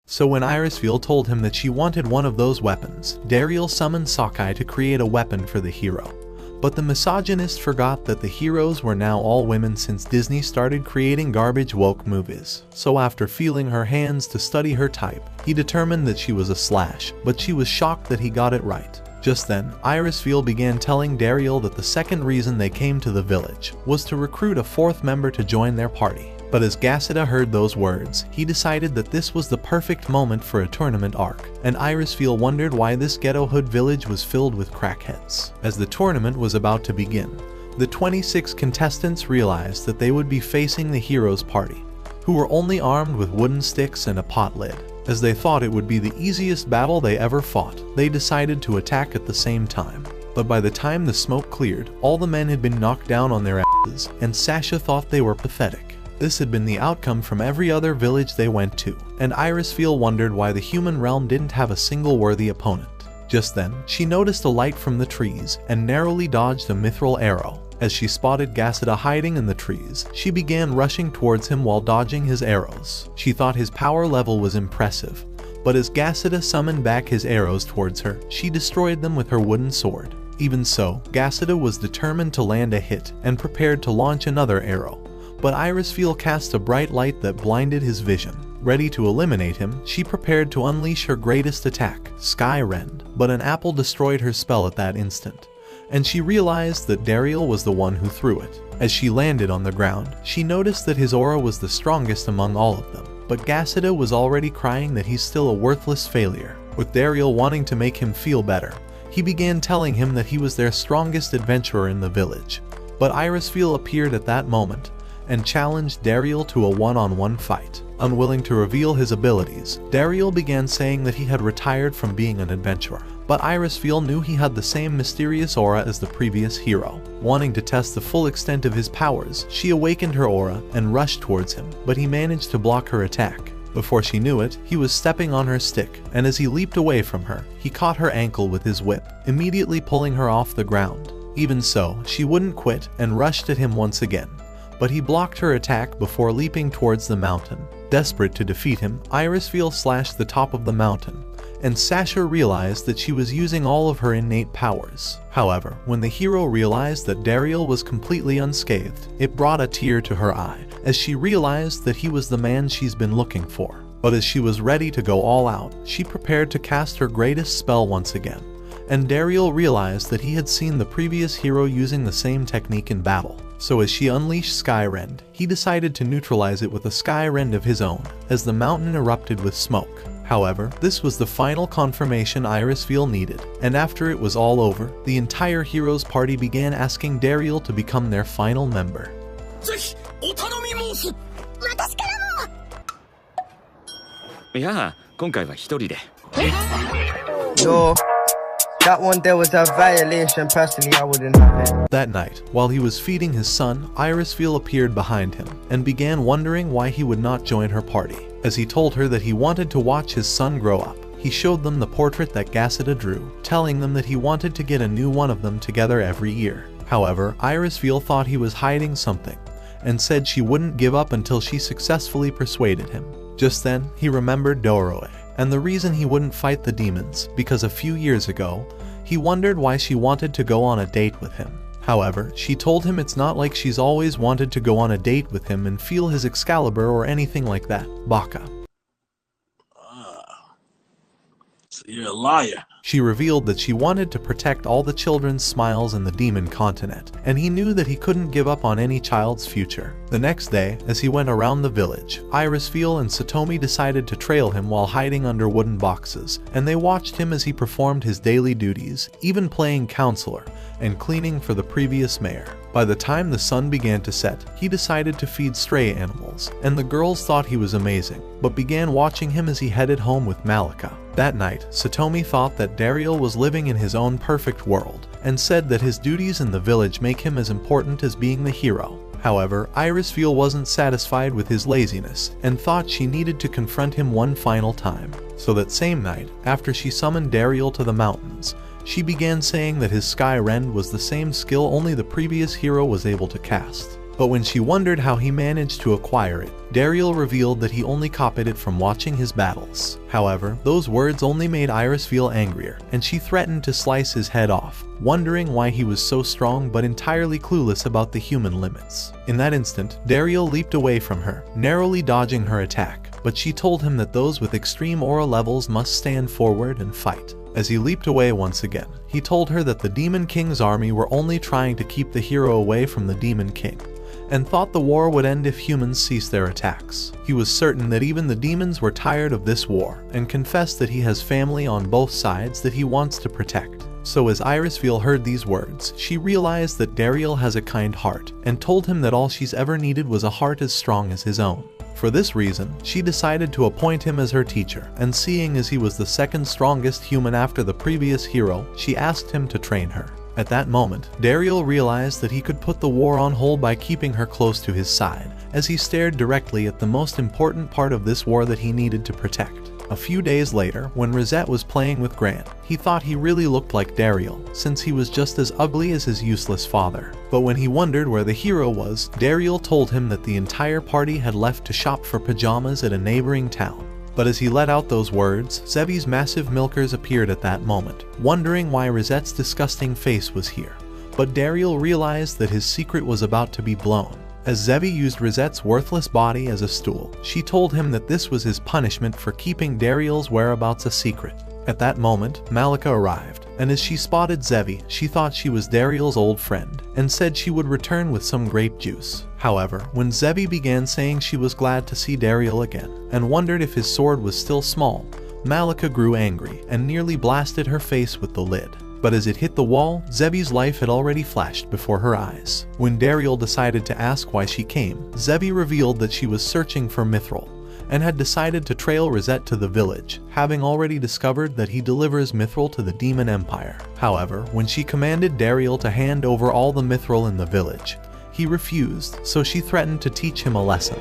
So when Irisfield told him that she wanted one of those weapons, Dariel summoned Sakai to create a weapon for the hero. But the misogynist forgot that the heroes were now all women since Disney started creating garbage woke movies. So after feeling her hands to study her type, he determined that she was a slash, but she was shocked that he got it right. Just then, Irisfield began telling Dariel that the second reason they came to the village was to recruit a 4th member to join their party. But as Gasida heard those words, he decided that this was the perfect moment for a tournament arc, and Irisfield wondered why this ghetto hood village was filled with crackheads. As the tournament was about to begin, the 26 contestants realized that they would be facing the hero's party, who were only armed with wooden sticks and a pot lid. As they thought it would be the easiest battle they ever fought, they decided to attack at the same time. But by the time the smoke cleared, all the men had been knocked down on their asses, and Sasha thought they were pathetic. This had been the outcome from every other village they went to, and Irisfield wondered why the human realm didn't have a single worthy opponent. Just then, she noticed a light from the trees, and narrowly dodged a mithril arrow. As she spotted Gasida hiding in the trees, she began rushing towards him while dodging his arrows. She thought his power level was impressive, but as Gasida summoned back his arrows towards her, she destroyed them with her wooden sword. Even so, Gasida was determined to land a hit and prepared to launch another arrow, but Irisfield cast a bright light that blinded his vision. Ready to eliminate him, she prepared to unleash her greatest attack, Sky Rend, but an apple destroyed her spell at that instant, and she realized that Dariel was the one who threw it. As she landed on the ground, she noticed that his aura was the strongest among all of them, but Gasida was already crying that he's still a worthless failure. With Dariel wanting to make him feel better, he began telling him that he was their strongest adventurer in the village. But Irisfeel appeared at that moment and challenged Dariel to a one-on-one fight. Unwilling to reveal his abilities, Dariel began saying that he had retired from being an adventurer. But Irisfeel knew he had the same mysterious aura as the previous hero. Wanting to test the full extent of his powers, she awakened her aura and rushed towards him, but he managed to block her attack. Before she knew it, he was stepping on her stick, and as he leaped away from her, he caught her ankle with his whip, immediately pulling her off the ground. Even so, she wouldn't quit and rushed at him once again, but he blocked her attack before leaping towards the mountain. Desperate to defeat him, Irisfeel slashed the top of the mountain, and Sasha realized that she was using all of her innate powers. However, when the hero realized that Dariel was completely unscathed, it brought a tear to her eye, as she realized that he was the man she's been looking for. But as she was ready to go all out, she prepared to cast her greatest spell once again, and Dariel realized that he had seen the previous hero using the same technique in battle. So as she unleashed Skyrend, he decided to neutralize it with a Skyrend of his own, as the mountain erupted with smoke. However, this was the final confirmation Irisfeel needed, and after it was all over, the entire heroes party began asking Dariel to become their final member. Yo, that one there was a violation. Personally, I wouldn't have it. That night, while he was feeding his son, Irisfeel appeared behind him and began wondering why he would not join her party. As he told her that he wanted to watch his son grow up, he showed them the portrait that Gasida drew, telling them that he wanted to get a new one of them together every year. However, Irisfeel thought he was hiding something, and said she wouldn't give up until she successfully persuaded him. Just then, he remembered Doroe, and the reason he wouldn't fight the demons, because a few years ago, he wondered why she wanted to go on a date with him. However, she told him it's not like she's always wanted to go on a date with him and feel his Excalibur or anything like that. Baka. So you're a liar. She revealed that she wanted to protect all the children's smiles in the demon continent, and he knew that he couldn't give up on any child's future. The next day, as he went around the village, Irisfeel and Satomi decided to trail him while hiding under wooden boxes, and they watched him as he performed his daily duties, even playing counselor and cleaning for the previous mayor. By the time the sun began to set, he decided to feed stray animals, and the girls thought he was amazing, but began watching him as he headed home with Malika. That night, Satomi thought that Dariel was living in his own perfect world, and said that his duties in the village make him as important as being the hero. However, Irisfeel wasn't satisfied with his laziness, and thought she needed to confront him one final time. So that same night, after she summoned Dariel to the mountains, she began saying that his Skyrend was the same skill only the previous hero was able to cast. But when she wondered how he managed to acquire it, Dariel revealed that he only copied it from watching his battles. However, those words only made Irisfeel angrier, and she threatened to slice his head off, wondering why he was so strong but entirely clueless about the human limits. In that instant, Dariel leaped away from her, narrowly dodging her attack, but she told him that those with extreme aura levels must stand forward and fight. As he leaped away once again, he told her that the Demon King's army were only trying to keep the hero away from the Demon King, and thought the war would end if humans ceased their attacks. He was certain that even the demons were tired of this war, and confessed that he has family on both sides that he wants to protect. So as Irisfeel heard these words, she realized that Dariel has a kind heart, and told him that all she's ever needed was a heart as strong as his own. For this reason, she decided to appoint him as her teacher, and seeing as he was the second strongest human after the previous hero, she asked him to train her. At that moment, Dariel realized that he could put the war on hold by keeping her close to his side, as he stared directly at the most important part of this war that he needed to protect. A few days later, when Rosette was playing with Grant, he thought he really looked like Dariel, since he was just as ugly as his useless father. But when he wondered where the hero was, Dariel told him that the entire party had left to shop for pajamas at a neighboring town. But as he let out those words, Zevi's massive milkers appeared at that moment, wondering why Rosette's disgusting face was here. But Dariel realized that his secret was about to be blown. As Zevi used Rosette's worthless body as a stool, she told him that this was his punishment for keeping Dariel's whereabouts a secret. At that moment, Malika arrived, and as she spotted Zevi, she thought she was Dariel's old friend, and said she would return with some grape juice. However, when Zevi began saying she was glad to see Dariel again, and wondered if his sword was still small, Malika grew angry and nearly blasted her face with the lid. But as it hit the wall, Zevi's life had already flashed before her eyes. When Dariel decided to ask why she came, Zevi revealed that she was searching for Mithril, and had decided to trail Rosette to the village, having already discovered that he delivers Mithril to the Demon Empire. However, when she commanded Dariel to hand over all the Mithril in the village, he refused, so she threatened to teach him a lesson.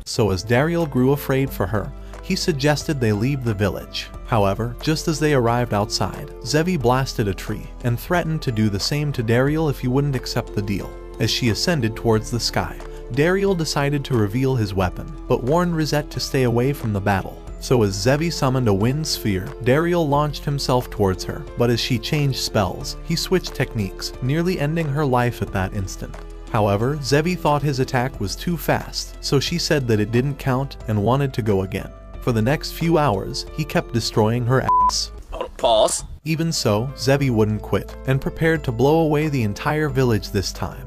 So as Dariel grew afraid for her, he suggested they leave the village. However, just as they arrived outside, Zevi blasted a tree and threatened to do the same to Dariel if he wouldn't accept the deal. As she ascended towards the sky, Dariel decided to reveal his weapon, but warned Rosette to stay away from the battle. So as Zevi summoned a wind sphere, Dariel launched himself towards her, but as she changed spells, he switched techniques, nearly ending her life at that instant. However, Zevi thought his attack was too fast, so she said that it didn't count and wanted to go again. For the next few hours, he kept destroying her ass. Pause. Even so, Zevi wouldn't quit, and prepared to blow away the entire village this time.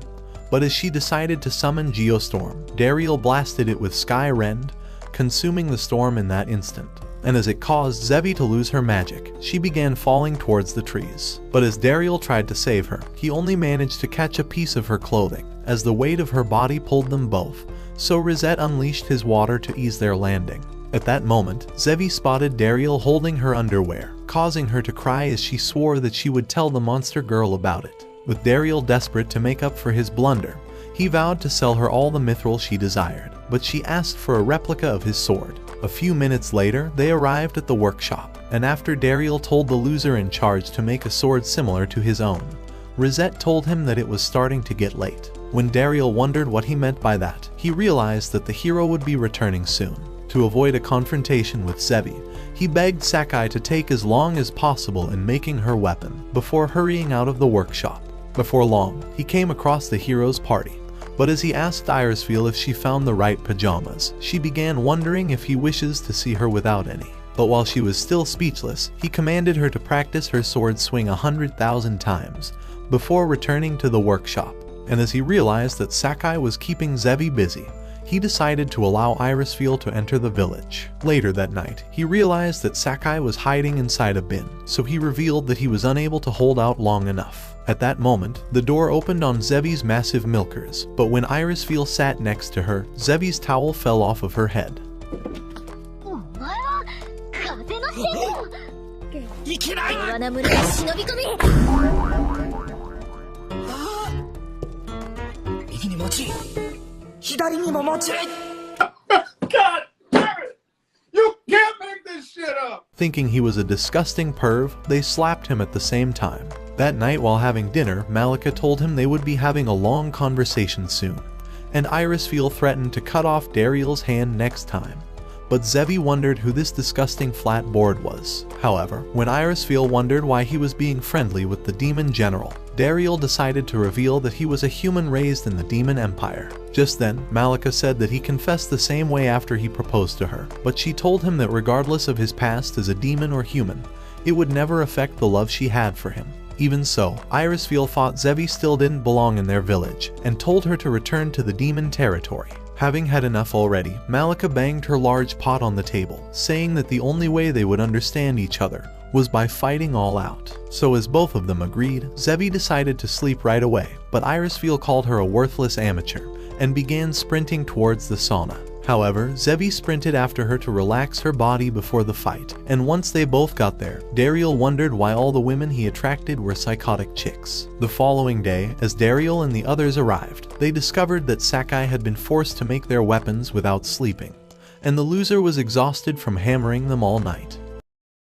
But as she decided to summon Geostorm, Dariel blasted it with Sky Rend, consuming the storm in that instant. And as it caused Zevi to lose her magic, she began falling towards the trees. But as Dariel tried to save her, he only managed to catch a piece of her clothing, as the weight of her body pulled them both, so Rosette unleashed his water to ease their landing. At that moment, Zevi spotted Dariel holding her underwear, causing her to cry as she swore that she would tell the monster girl about it. With Dariel desperate to make up for his blunder, he vowed to sell her all the mithril she desired, but she asked for a replica of his sword. A few minutes later, they arrived at the workshop, and after Dariel told the loser in charge to make a sword similar to his own, Rosette told him that it was starting to get late. When Dariel wondered what he meant by that, he realized that the hero would be returning soon. To avoid a confrontation with Zevi, he begged Sakai to take as long as possible in making her weapon, before hurrying out of the workshop. Before long, he came across the hero's party, but as he asked Irisfield if she found the right pajamas, she began wondering if he wishes to see her without any. But while she was still speechless, he commanded her to practice her sword swing 100,000 times, before returning to the workshop. And as he realized that Sakai was keeping Zevi busy, he decided to allow Irisfield to enter the village. Later that night, he realized that Sakai was hiding inside a bin, so he revealed that he was unable to hold out long enough. At that moment, the door opened on Zevi's massive milkers, but when Irisfield sat next to her, Zevi's towel fell off of her head. God damn it! You can't make this shit up! Thinking he was a disgusting perv, they slapped him at the same time. That night while having dinner, Malika told him they would be having a long conversation soon, and Irisfield threatened to cut off Dariel's hand next time. But Zevi wondered who this disgusting flat board was. However, when Irisfield wondered why he was being friendly with the demon general, Dariel decided to reveal that he was a human raised in the Demon Empire. Just then, Malika said that he confessed the same way after he proposed to her, but she told him that regardless of his past as a demon or human, it would never affect the love she had for him. Even so, Irisfield thought Zevi still didn't belong in their village, and told her to return to the demon territory. Having had enough already, Malika banged her large pot on the table, saying that the only way they would understand each other was by fighting all out. So as both of them agreed, Zevi decided to sleep right away, but Irisfield called her a worthless amateur, and began sprinting towards the sauna. However, Zevi sprinted after her to relax her body before the fight, and once they both got there, Dariel wondered why all the women he attracted were psychotic chicks. The following day, as Dariel and the others arrived, they discovered that Sakai had been forced to make their weapons without sleeping, and the loser was exhausted from hammering them all night.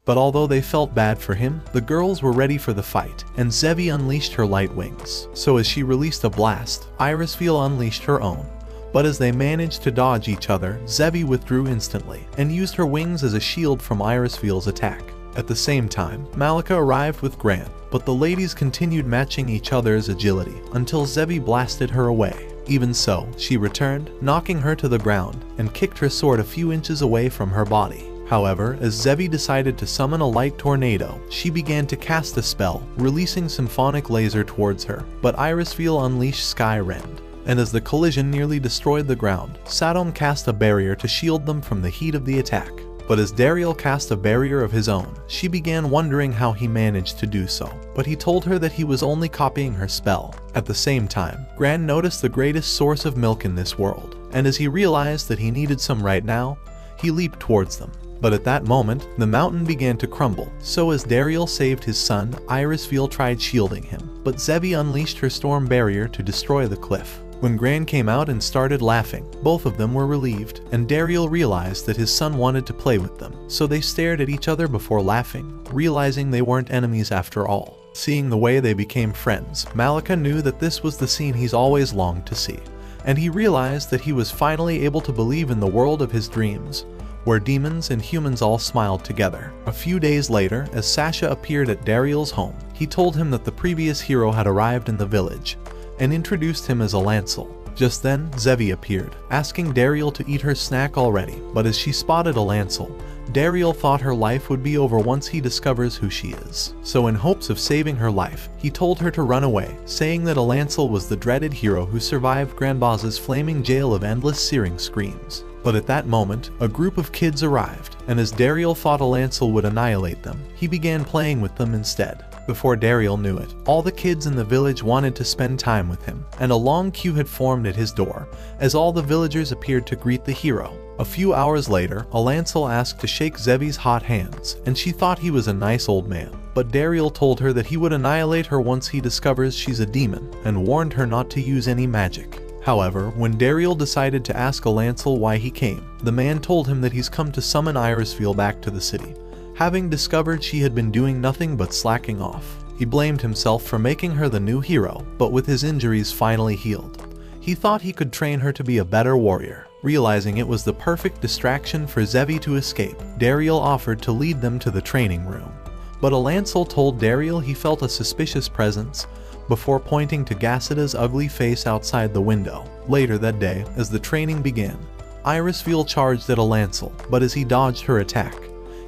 But although they felt bad for him, the girls were ready for the fight, and Zevi unleashed her light wings. So as she released a blast, Irisfield unleashed her own. But as they managed to dodge each other, Zevi withdrew instantly, and used her wings as a shield from Irisfield's attack. At the same time, Malika arrived with Grant, but the ladies continued matching each other's agility, until Zevi blasted her away. Even so, she returned, knocking her to the ground, and kicked her sword a few inches away from her body. However, as Zevi decided to summon a light tornado, she began to cast a spell, releasing symphonic laser towards her, but Irisfeel unleashed Sky Rend. And as the collision nearly destroyed the ground, Sadom cast a barrier to shield them from the heat of the attack. But as Dariel cast a barrier of his own, she began wondering how he managed to do so. But he told her that he was only copying her spell. At the same time, Gran noticed the greatest source of milk in this world, and as he realized that he needed some right now, he leaped towards them. But at that moment, the mountain began to crumble, so as Dariel saved his son, Irisfeel tried shielding him, but Zevi unleashed her storm barrier to destroy the cliff. When Gran came out and started laughing, both of them were relieved, and Dariel realized that his son wanted to play with them, so they stared at each other before laughing, realizing they weren't enemies after all. Seeing the way they became friends, Malika knew that this was the scene he's always longed to see, and he realized that he was finally able to believe in the world of his dreams, where demons and humans all smiled together. A few days later, as Sasha appeared at Dariel's home, he told him that the previous hero had arrived in the village, and introduced him as Alancel. Just then, Zevi appeared, asking Dariel to eat her snack already, but as she spotted Alancel, Dariel thought her life would be over once he discovers who she is. So in hopes of saving her life, he told her to run away, saying that Alancel was the dreaded hero who survived Granbaza's flaming jail of endless searing screams. But at that moment, a group of kids arrived, and as Dariel thought Alancel would annihilate them, he began playing with them instead. Before Dariel knew it, all the kids in the village wanted to spend time with him, and a long queue had formed at his door, as all the villagers appeared to greet the hero. A few hours later, Alancel asked to shake Zevi's hot hands, and she thought he was a nice old man. But Dariel told her that he would annihilate her once he discovers she's a demon, and warned her not to use any magic. However, when Dariel decided to ask Alancel why he came, the man told him that he's come to summon Irisfeel back to the city, having discovered she had been doing nothing but slacking off. He blamed himself for making her the new hero, but with his injuries finally healed, he thought he could train her to be a better warrior. Realizing it was the perfect distraction for Zevi to escape, Dariel offered to lead them to the training room. But Alancel told Dariel he felt a suspicious presence, before pointing to Gassida's ugly face outside the window. Later that day, as the training began, Irisfeel charged at Alancel, but as he dodged her attack,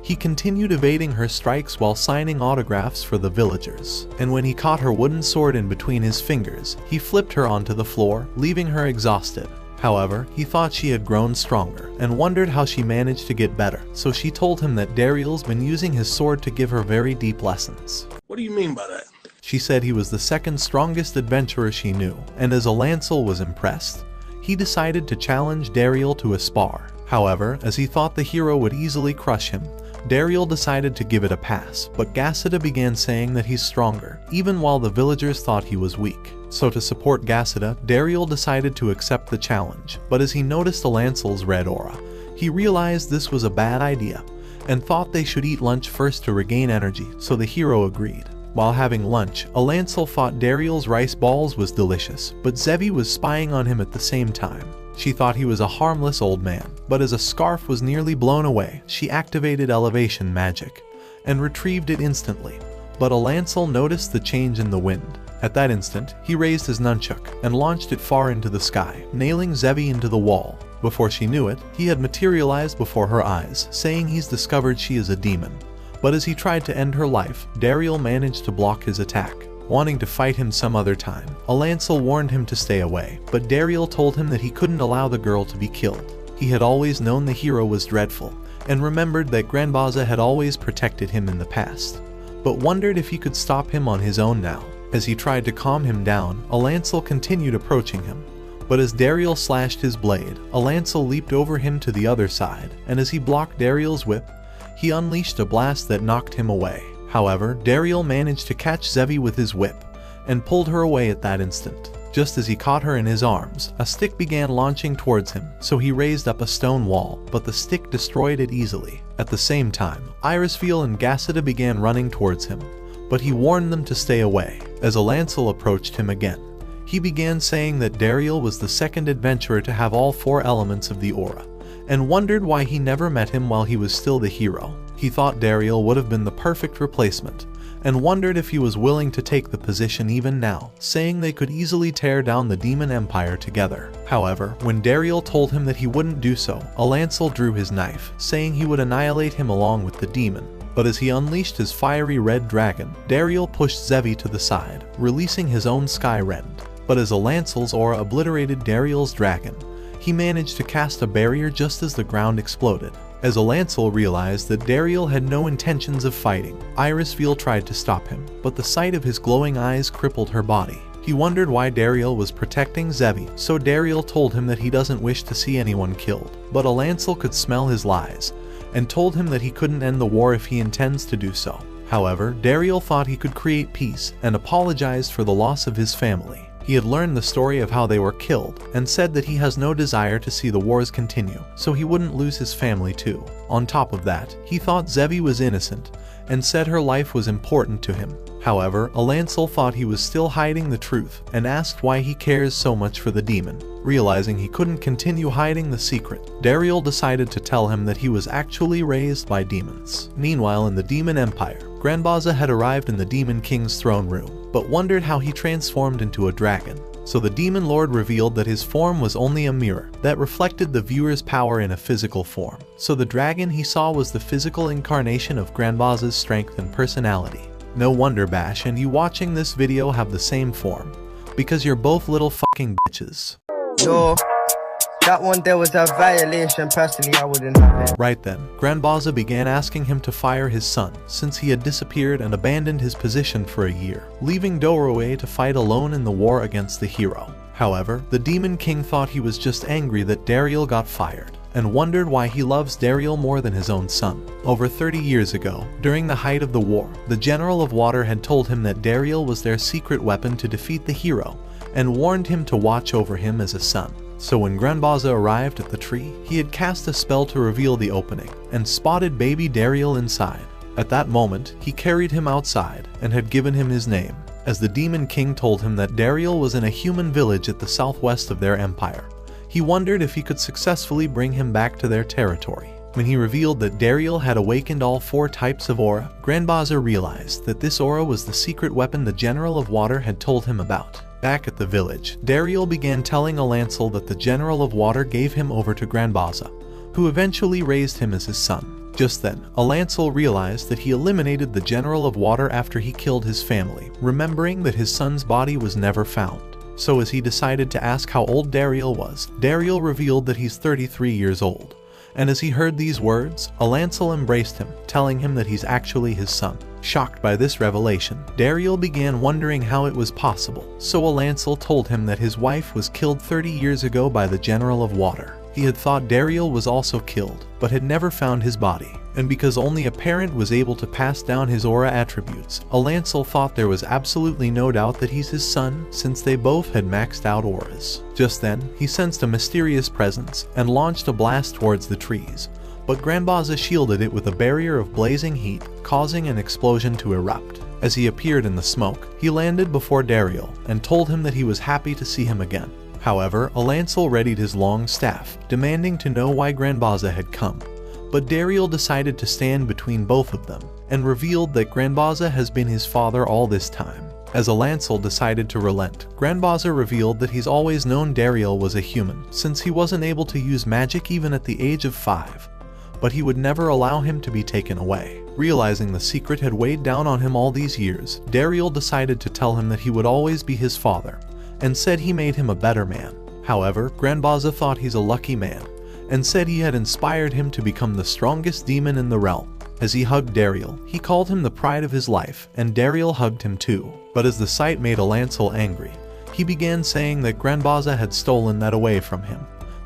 he continued evading her strikes while signing autographs for the villagers. And when he caught her wooden sword in between his fingers, he flipped her onto the floor, leaving her exhausted. However, he thought she had grown stronger, and wondered how she managed to get better, so she told him that Dariel's been using his sword to give her very deep lessons. What do you mean by that? She said he was the second strongest adventurer she knew, and as Alancel was impressed, he decided to challenge Dariel to a spar. However, as he thought the hero would easily crush him, Dariel decided to give it a pass, but Gassida began saying that he's stronger, even while the villagers thought he was weak. So to support Gassida, Dariel decided to accept the challenge, but as he noticed Alancel's red aura, he realized this was a bad idea, and thought they should eat lunch first to regain energy, so the hero agreed. While having lunch, Alancel thought Dariel's rice balls was delicious, but Zevi was spying on him at the same time. She thought he was a harmless old man, but as a scarf was nearly blown away, she activated elevation magic, and retrieved it instantly. But Alancel noticed the change in the wind. At that instant, he raised his nunchuck, and launched it far into the sky, nailing Zevi into the wall. Before she knew it, he had materialized before her eyes, saying he's discovered she is a demon. But as he tried to end her life, Dariel managed to block his attack. Wanting to fight him some other time, Alancel warned him to stay away, but Dariel told him that he couldn't allow the girl to be killed. He had always known the hero was dreadful, and remembered that Granbaza had always protected him in the past, but wondered if he could stop him on his own now. As he tried to calm him down, Alancel continued approaching him, but as Dariel slashed his blade, Alancel leaped over him to the other side, and as he blocked Dariel's whip, he unleashed a blast that knocked him away. However, Dariel managed to catch Zevi with his whip, and pulled her away at that instant. Just as he caught her in his arms, a stick began launching towards him, so he raised up a stone wall, but the stick destroyed it easily. At the same time, Irisfeel and Gassida began running towards him, but he warned them to stay away. As Alancel approached him again, he began saying that Dariel was the second adventurer to have all 4 elements of the aura, and wondered why he never met him while he was still the hero. He thought Dariel would have been the perfect replacement, and wondered if he was willing to take the position even now, saying they could easily tear down the demon empire together. However, when Dariel told him that he wouldn't do so, Alancel drew his knife, saying he would annihilate him along with the demon. But as he unleashed his fiery red dragon, Dariel pushed Zevi to the side, releasing his own sky rend. But as Alancel's aura obliterated Dariel's dragon, he managed to cast a barrier just as the ground exploded. As Alancel realized that Dariel had no intentions of fighting, Irisfeel tried to stop him, but the sight of his glowing eyes crippled her body. He wondered why Dariel was protecting Zevi, so Dariel told him that he doesn't wish to see anyone killed. But Alancel could smell his lies, and told him that he couldn't end the war if he intends to do so. However, Dariel thought he could create peace, and apologized for the loss of his family. He had learned the story of how they were killed, and said that he has no desire to see the wars continue, so he wouldn't lose his family too. On top of that, he thought Zevi was innocent, and said her life was important to him. However, Alancel thought he was still hiding the truth, and asked why he cares so much for the demon. Realizing he couldn't continue hiding the secret, Dariel decided to tell him that he was actually raised by demons. Meanwhile, in the Demon Empire, Granbaza had arrived in the Demon King's throne room, but wondered how he transformed into a dragon. So the Demon Lord revealed that his form was only a mirror that reflected the viewer's power in a physical form. So the dragon he saw was the physical incarnation of Granbaza's strength and personality. No wonder Bash and you watching this video have the same form, because you're both little fucking bitches. Yo, that one there was a violation. Personally, I wouldn't have it. Right then, Granbaza began asking him to fire his son, since he had disappeared and abandoned his position for a year, leaving Doroe to fight alone in the war against the hero. However, the Demon King thought he was just angry that Dariel got fired, and wondered why he loves Dariel more than his own son. Over 30 years ago, during the height of the war, the General of Water had told him that Dariel was their secret weapon to defeat the hero, and warned him to watch over him as a son. So when Granbaza arrived at the tree, he had cast a spell to reveal the opening, and spotted baby Dariel inside. At that moment, he carried him outside, and had given him his name, as the Demon King told him that Dariel was in a human village at the southwest of their empire. He wondered if he could successfully bring him back to their territory. When he revealed that Dariel had awakened all 4 types of aura, Granbaza realized that this aura was the secret weapon the General of Water had told him about. Back at the village, Dariel began telling Alancel that the General of Water gave him over to Granbaza, who eventually raised him as his son. Just then, Alancel realized that he eliminated the General of Water after he killed his family, remembering that his son's body was never found. So as he decided to ask how old Dariel was, Dariel revealed that he's 33 years old. And as he heard these words, Alancel embraced him, telling him that he's actually his son. Shocked by this revelation, Dariel began wondering how it was possible, so Alancel told him that his wife was killed 30 years ago by the General of Water. He had thought Dariel was also killed, but had never found his body. And because only a parent was able to pass down his aura attributes, Alancel thought there was absolutely no doubt that he's his son, since they both had maxed out auras. Just then, he sensed a mysterious presence, and launched a blast towards the trees. But Granbaza shielded it with a barrier of blazing heat, causing an explosion to erupt. As he appeared in the smoke, he landed before Dariel, and told him that he was happy to see him again. However, Alancel readied his long staff, demanding to know why Granbaza had come. But Dariel decided to stand between both of them, and revealed that Granbaza has been his father all this time. As Alancel decided to relent, Granbaza revealed that he's always known Dariel was a human, since he wasn't able to use magic even at the age of 5. But he would never allow him to be taken away. Realizing the secret had weighed down on him all these years, Dariel decided to tell him that he would always be his father, and said he made him a better man. However, Granbaza thought he's a lucky man, and said he had inspired him to become the strongest demon in the realm. As he hugged Dariel, he called him the pride of his life, and Dariel hugged him too. But as the sight made Alancel angry, he began saying that Granbaza had stolen that away from him,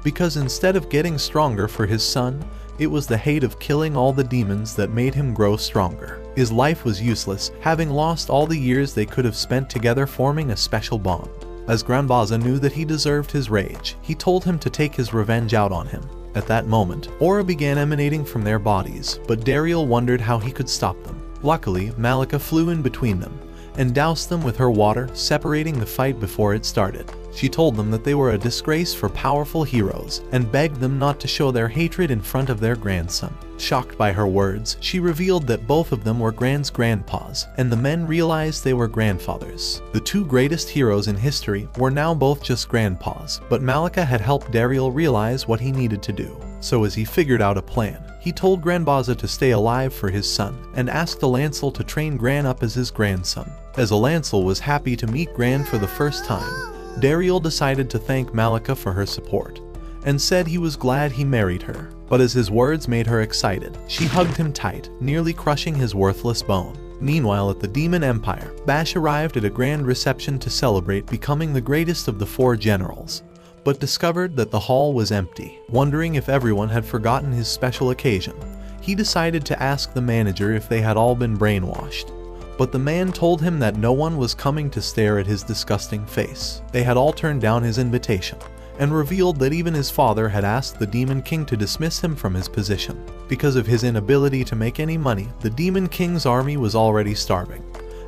because instead of getting stronger for his son, it was the hate of killing all the demons that made him grow stronger. His life was useless, having lost all the years they could have spent together forming a special bond. As Granbaza knew that he deserved his rage, he told him to take his revenge out on him. At that moment, aura began emanating from their bodies, but Dariel wondered how he could stop them. Luckily, Malika flew in between them, and doused them with her water, separating the fight before it started. She told them that they were a disgrace for powerful heroes and begged them not to show their hatred in front of their grandson. Shocked by her words, she revealed that both of them were Gran's grandpas, and the men realized they were grandfathers. The two greatest heroes in history were now both just grandpas, but Malika had helped Dariel realize what he needed to do. So as he figured out a plan, he told Granbaza to stay alive for his son and asked Alancel to train Gran up as his grandson. As Alancel was happy to meet Gran for the first time, Dariel decided to thank Malika for her support and said he was glad he married her. But as his words made her excited, she hugged him tight, nearly crushing his worthless bone. Meanwhile, at the Demon Empire, Bash arrived at a grand reception to celebrate becoming the greatest of the 4 generals, but discovered that the hall was empty. Wondering if everyone had forgotten his special occasion, he decided to ask the manager if they had all been brainwashed. But the man told him that no one was coming to stare at his disgusting face. They had all turned down his invitation, and revealed that even his father had asked the Demon King to dismiss him from his position. Because of his inability to make any money, the Demon King's army was already starving,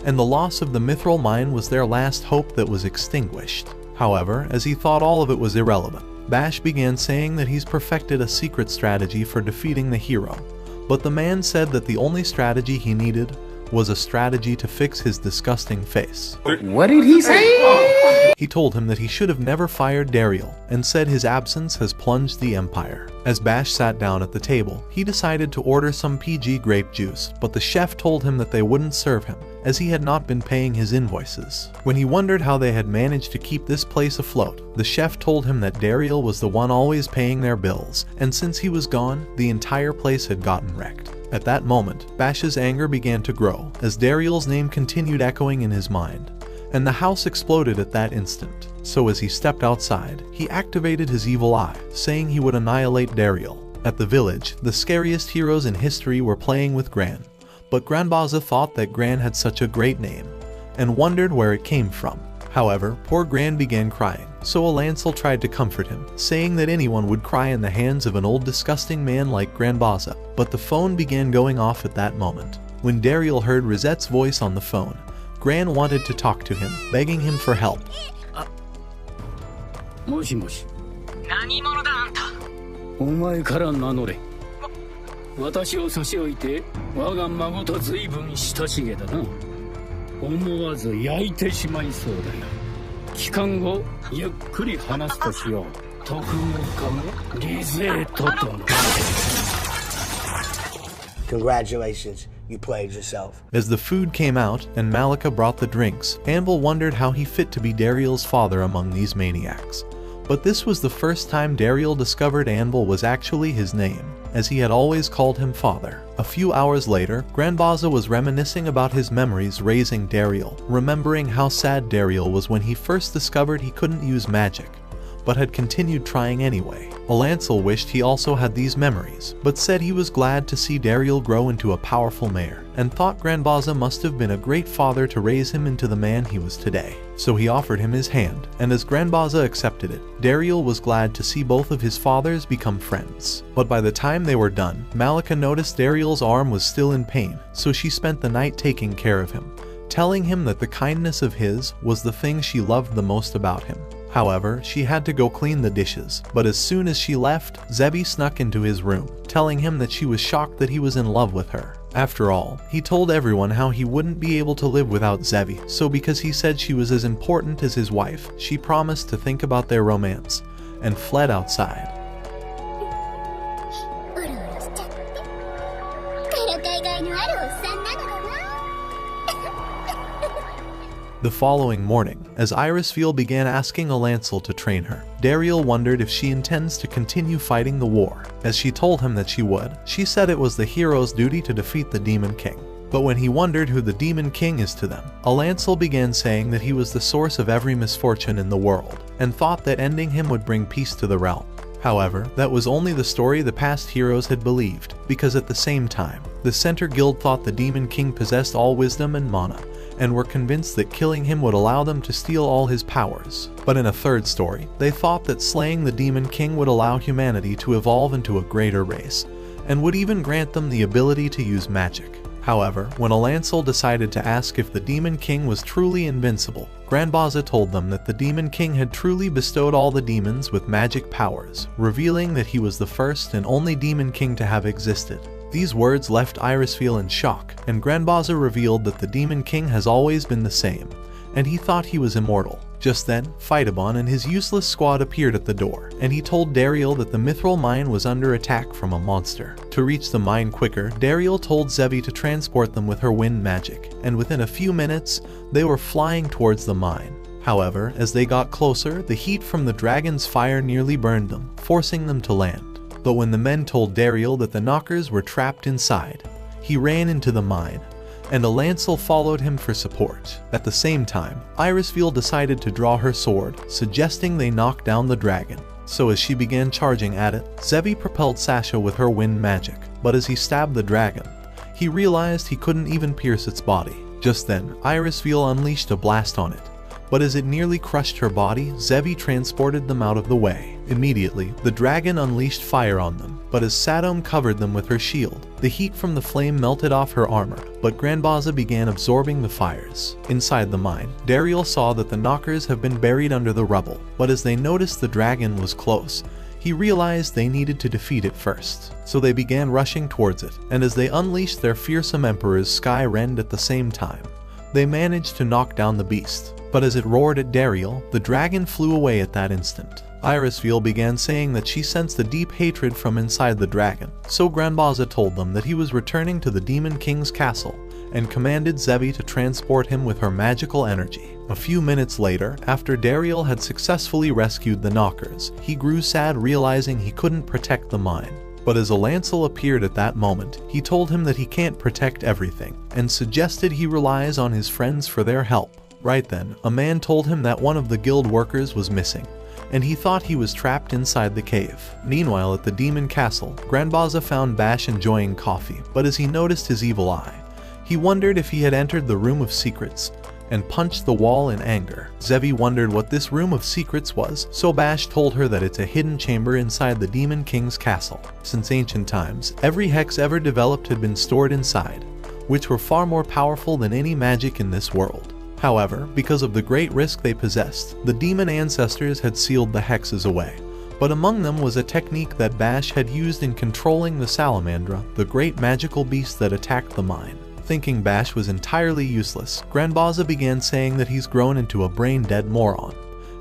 and the loss of the Mithril mine was their last hope that was extinguished. However, as he thought all of it was irrelevant, Bash began saying that he's perfected a secret strategy for defeating the hero, but the man said that the only strategy he needed was a strategy to fix his disgusting face. What did he say? He told him that he should have never fired Dariel, and said his absence has plunged the Empire. As Bash sat down at the table, he decided to order some PG grape juice, but the chef told him that they wouldn't serve him, as he had not been paying his invoices. When he wondered how they had managed to keep this place afloat, the chef told him that Dariel was the one always paying their bills, and since he was gone, the entire place had gotten wrecked. At that moment, Bash's anger began to grow, as Dariel's name continued echoing in his mind, and the house exploded at that instant. So as he stepped outside, he activated his evil eye, saying he would annihilate Dariel. At the village, the scariest heroes in history were playing with Gran, but Granbaza thought that Gran had such a great name, and wondered where it came from. However, poor Gran began crying, so Alancel tried to comfort him, saying that anyone would cry in the hands of an old disgusting man like Granbaza. But the phone began going off at that moment. When Dariel heard Rosette's voice on the phone, Gran wanted to talk to him, begging him for help. もしもし。何者だあんた。お前から名乗れ。私を差し置いて我が孫と随分親しげだな。思わず焼いてしまいそうだよ。帰還後ゆっくり話すとしよう。特務課のリゼート殿。Congratulations, you played yourself. As the food came out and Malika brought the drinks, Anvil wondered how he fit to be Dariel's father among these maniacs. But this was the first time Dariel discovered Anvil was actually his name, as he had always called him father. A few hours later, Granbaza was reminiscing about his memories raising Dariel, remembering how sad Dariel was when he first discovered he couldn't use magic, but had continued trying anyway. Alancel wished he also had these memories, but said he was glad to see Dariel grow into a powerful mayor, and thought Granbaza must have been a great father to raise him into the man he was today. So he offered him his hand, and as Granbaza accepted it, Dariel was glad to see both of his fathers become friends. But by the time they were done, Malika noticed Dariel's arm was still in pain, so she spent the night taking care of him, telling him that the kindness of his was the thing she loved the most about him. However, she had to go clean the dishes, but as soon as she left, Zebi snuck into his room, telling him that she was shocked that he was in love with her. After all, he told everyone how he wouldn't be able to live without Zebi, so because he said she was as important as his wife, she promised to think about their romance, and fled outside. The following morning, as Irisfield began asking Alancel to train her, Dariel wondered if she intends to continue fighting the war. As she told him that she would, she said it was the hero's duty to defeat the Demon King. But when he wondered who the Demon King is to them, Alancel began saying that he was the source of every misfortune in the world, and thought that ending him would bring peace to the realm. However, that was only the story the past heroes had believed, because at the same time, the Center Guild thought the Demon King possessed all wisdom and mana, and were convinced that killing him would allow them to steal all his powers. But in a third story, they thought that slaying the Demon King would allow humanity to evolve into a greater race, and would even grant them the ability to use magic. However, when Alancel decided to ask if the Demon King was truly invincible, Granbaza told them that the Demon King had truly bestowed all the demons with magic powers, revealing that he was the first and only Demon King to have existed. These words left Irisfeel in shock, and Granbaza revealed that the Demon King has always been the same, and he thought he was immortal. Just then, Phytabon and his useless squad appeared at the door, and he told Dariel that the mithril mine was under attack from a monster. To reach the mine quicker, Dariel told Zevi to transport them with her wind magic, and within a few minutes, they were flying towards the mine. However, as they got closer, the heat from the dragon's fire nearly burned them, forcing them to land. But when the men told Dariel that the knockers were trapped inside, he ran into the mine, and Alancel followed him for support. At the same time, Irisfeel decided to draw her sword, suggesting they knock down the dragon. So as she began charging at it, Zevi propelled Sasha with her wind magic, but as he stabbed the dragon, he realized he couldn't even pierce its body. Just then, Irisfeel unleashed a blast on it, but as it nearly crushed her body, Zevi transported them out of the way. Immediately, the dragon unleashed fire on them, but as Sadom covered them with her shield, the heat from the flame melted off her armor, but Granbaza began absorbing the fires. Inside the mine, Dariel saw that the knockers have been buried under the rubble, but as they noticed the dragon was close, he realized they needed to defeat it first. So they began rushing towards it, and as they unleashed their fearsome emperor's sky rend at the same time, they managed to knock down the beast. But as it roared at Dariel, the dragon flew away at that instant. Irisfeel began saying that she sensed a deep hatred from inside the dragon, so Granbaza told them that he was returning to the Demon King's castle and commanded Zevi to transport him with her magical energy. A few minutes later, after Dariel had successfully rescued the knockers, he grew sad realizing he couldn't protect the mine. But as Alancel appeared at that moment, he told him that he can't protect everything, and suggested he relies on his friends for their help. Right then, a man told him that one of the guild workers was missing, and he thought he was trapped inside the cave. Meanwhile, at the demon castle, Granbaza found Bash enjoying coffee, but as he noticed his evil eye, he wondered if he had entered the room of secrets, and punched the wall in anger. Zevi wondered what this room of secrets was, so Bash told her that it's a hidden chamber inside the Demon King's castle. Since ancient times, every hex ever developed had been stored inside, which were far more powerful than any magic in this world. However, because of the great risk they possessed, the demon ancestors had sealed the hexes away. But among them was a technique that Bash had used in controlling the Salamandra, the great magical beast that attacked the mine. Thinking Bash was entirely useless, Granbaza began saying that he's grown into a brain-dead moron,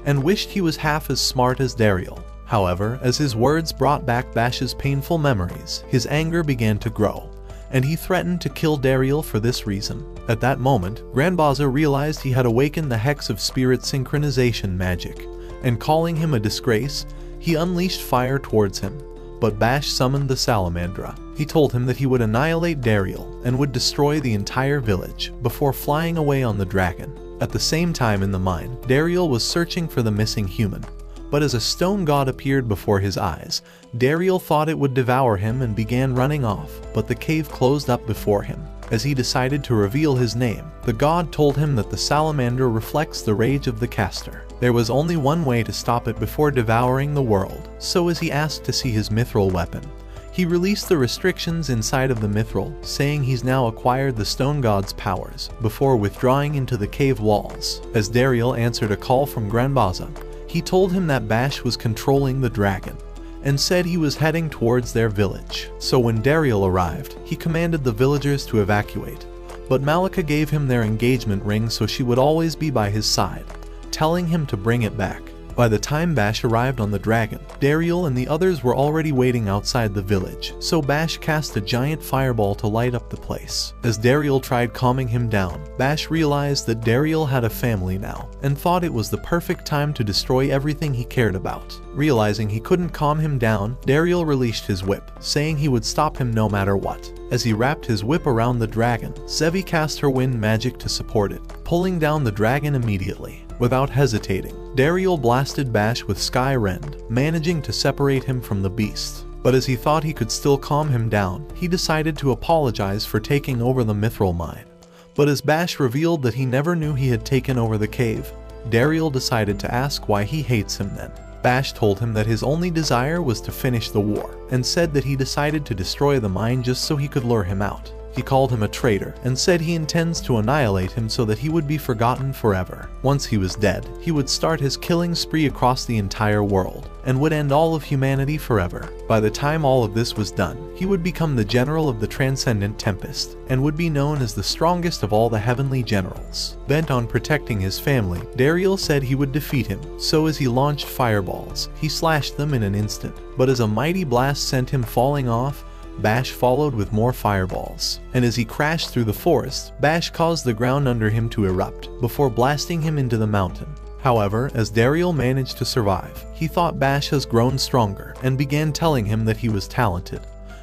and wished he was half as smart as Dariel. However, as his words brought back Bash's painful memories, his anger began to grow, and he threatened to kill Dariel for this reason. At that moment, Granbaza realized he had awakened the Hex of Spirit Synchronization magic, and calling him a disgrace, he unleashed fire towards him. But Bash summoned the Salamandra. He told him that he would annihilate Dariel and would destroy the entire village before flying away on the dragon. At the same time in the mine, Dariel was searching for the missing human. But as a stone god appeared before his eyes, Dariel thought it would devour him and began running off, but the cave closed up before him. As he decided to reveal his name, the god told him that the salamander reflects the rage of the caster. There was only one way to stop it before devouring the world, so as he asked to see his mithril weapon, he released the restrictions inside of the mithril, saying he's now acquired the stone god's powers, before withdrawing into the cave walls. As Dariel answered a call from Granbaza, he told him that Bash was controlling the dragon, and said he was heading towards their village. So when Dariel arrived, he commanded the villagers to evacuate, but Malika gave him their engagement ring so she would always be by his side, telling him to bring it back. By the time Bash arrived on the dragon, Dariel and the others were already waiting outside the village, so Bash cast a giant fireball to light up the place. As Dariel tried calming him down, Bash realized that Dariel had a family now, and thought it was the perfect time to destroy everything he cared about. Realizing he couldn't calm him down, Dariel released his whip, saying he would stop him no matter what. As he wrapped his whip around the dragon, Zevi cast her wind magic to support it, pulling down the dragon immediately. Without hesitating, Dariel blasted Bash with Sky Rend, managing to separate him from the beast. But as he thought he could still calm him down, he decided to apologize for taking over the mithril mine. But as Bash revealed that he never knew he had taken over the cave, Dariel decided to ask why he hates him then. Bash told him that his only desire was to finish the war, and said that he decided to destroy the mine just so he could lure him out. He called him a traitor and said he intends to annihilate him so that he would be forgotten forever. Once he was dead, he would start his killing spree across the entire world and would end all of humanity forever. By the time all of this was done, he would become the general of the Transcendent Tempest and would be known as the strongest of all the heavenly generals. Bent on protecting his family, Dariel said he would defeat him, so as he launched fireballs, he slashed them in an instant. But as a mighty blast sent him falling off, Bash followed with more fireballs, and as he crashed through the forest, Bash caused the ground under him to erupt before blasting him into the mountain. However, as Dariel managed to survive, he thought Bash has grown stronger and began telling him that he was talented,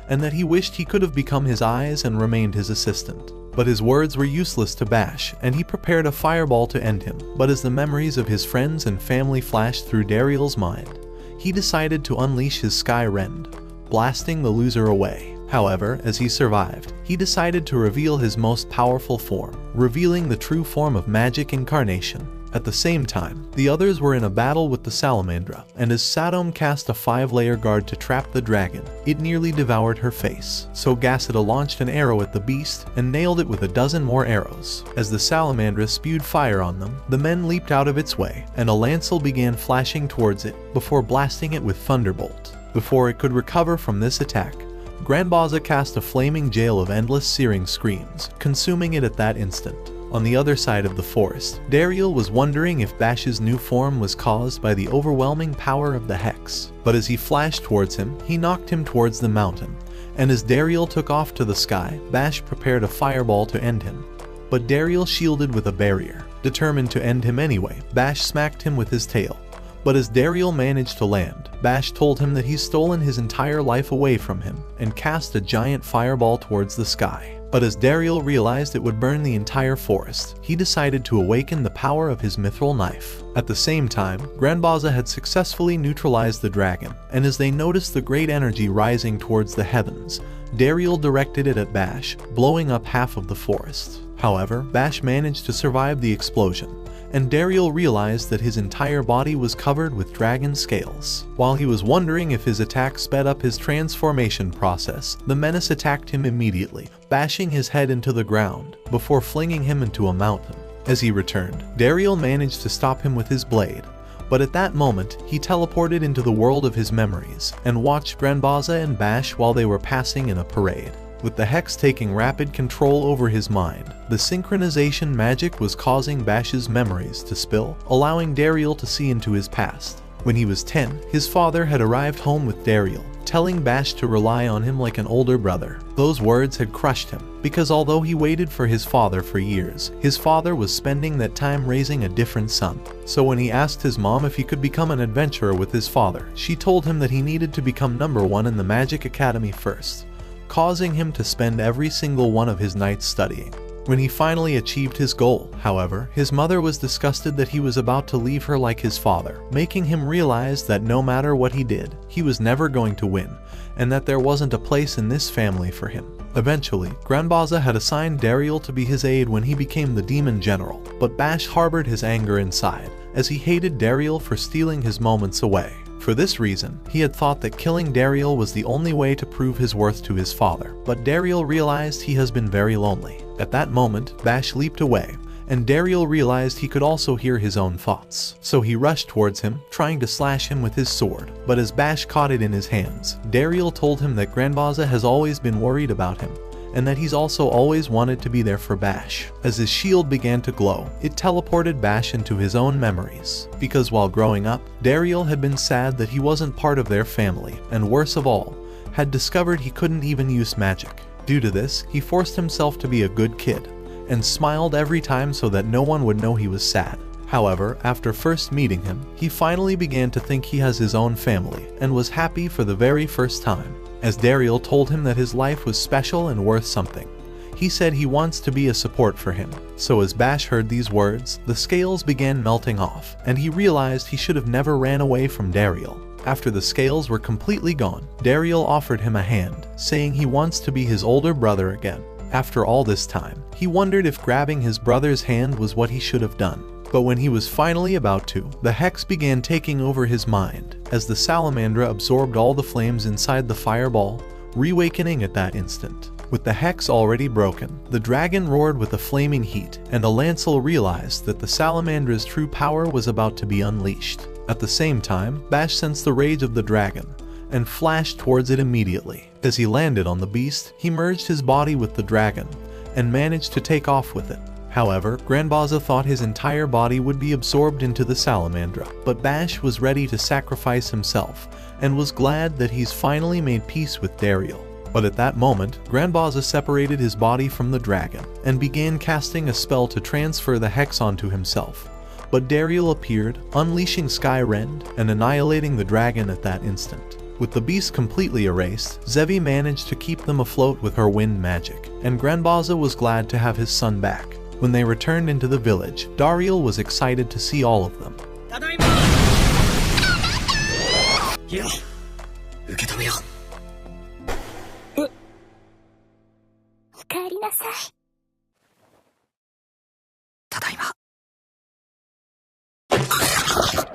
and that he wished he could have become his eyes and remained his assistant. But his words were useless to Bash, and he prepared a fireball to end him. But as the memories of his friends and family flashed through Dariel's mind, he decided to unleash his Sky Rend, blasting the loser away. However, as he survived, he decided to reveal his most powerful form, revealing the true form of Magic Incarnation. At the same time, the others were in a battle with the Salamandra, and as Sadom cast a 5-layer guard to trap the dragon, it nearly devoured her face. So Gassida launched an arrow at the beast and nailed it with a dozen more arrows. As the Salamandra spewed fire on them, the men leaped out of its way, and a lancel began flashing towards it before blasting it with Thunderbolt. Before it could recover from this attack, Granbaza cast a flaming jail of endless searing screams, consuming it at that instant. On the other side of the forest, Dariel was wondering if Bash's new form was caused by the overwhelming power of the Hex. But as he flashed towards him, he knocked him towards the mountain, and as Dariel took off to the sky, Bash prepared a fireball to end him. But Dariel shielded with a barrier. Determined to end him anyway, Bash smacked him with his tail. But as Dariel managed to land, Bash told him that he's stolen his entire life away from him and cast a giant fireball towards the sky. But as Dariel realized it would burn the entire forest, he decided to awaken the power of his mithril knife. At the same time, Granbaza had successfully neutralized the dragon, and as they noticed the great energy rising towards the heavens, Dariel directed it at Bash, blowing up half of the forest. However, Bash managed to survive the explosion, and Dariel realized that his entire body was covered with dragon scales. While he was wondering if his attack sped up his transformation process, the menace attacked him immediately, bashing his head into the ground before flinging him into a mountain. As he returned, Dariel managed to stop him with his blade, but at that moment, he teleported into the world of his memories and watched Granbaza and Bash while they were passing in a parade. With the Hex taking rapid control over his mind, the synchronization magic was causing Bash's memories to spill, allowing Dariel to see into his past. When he was 10, his father had arrived home with Dariel, telling Bash to rely on him like an older brother. Those words had crushed him, because although he waited for his father for years, his father was spending that time raising a different son. So when he asked his mom if he could become an adventurer with his father, she told him that he needed to become #1 in the Magic Academy first, causing him to spend every single one of his nights studying. When he finally achieved his goal, however, his mother was disgusted that he was about to leave her like his father, making him realize that no matter what he did, he was never going to win, and that there wasn't a place in this family for him. Eventually, Granbaza had assigned Dariel to be his aide when he became the Demon General, but Bash harbored his anger inside, as he hated Dariel for stealing his moments away. For this reason, he had thought that killing Dariel was the only way to prove his worth to his father, but Dariel realized he has been very lonely. At that moment, Bash leaped away, and Dariel realized he could also hear his own thoughts. So he rushed towards him, trying to slash him with his sword, but as Bash caught it in his hands, Dariel told him that Granbaza has always been worried about him, and that he's also always wanted to be there for Bash. As his shield began to glow, it teleported Bash into his own memories. Because while growing up, Dariel had been sad that he wasn't part of their family, and worse of all, had discovered he couldn't even use magic. Due to this, he forced himself to be a good kid, and smiled every time so that no one would know he was sad. However, after first meeting him, he finally began to think he has his own family, and was happy for the very first time. As Dariel told him that his life was special and worth something, he said he wants to be a support for him. So as Bash heard these words, the scales began melting off, and he realized he should have never ran away from Dariel. After the scales were completely gone, Dariel offered him a hand, saying he wants to be his older brother again. After all this time, he wondered if grabbing his brother's hand was what he should have done. But when he was finally about to, the Hex began taking over his mind, as the Salamandra absorbed all the flames inside the fireball, reawakening at that instant. With the hex already broken, the dragon roared with a flaming heat, and Alancel realized that the salamandra's true power was about to be unleashed. At the same time, Bash sensed the rage of the dragon, and flashed towards it immediately. As he landed on the beast, he merged his body with the dragon, and managed to take off with it. However, Granbaza thought his entire body would be absorbed into the salamandra, but Bash was ready to sacrifice himself, and was glad that he's finally made peace with Dariel. But at that moment, Granbaza separated his body from the dragon, and began casting a spell to transfer the hex onto himself. But Dariel appeared, unleashing Sky Rend, and annihilating the dragon at that instant. With the beast completely erased, Zevi managed to keep them afloat with her wind magic, and Granbaza was glad to have his son back. When they returned into the village, Dariel was excited to see all of them.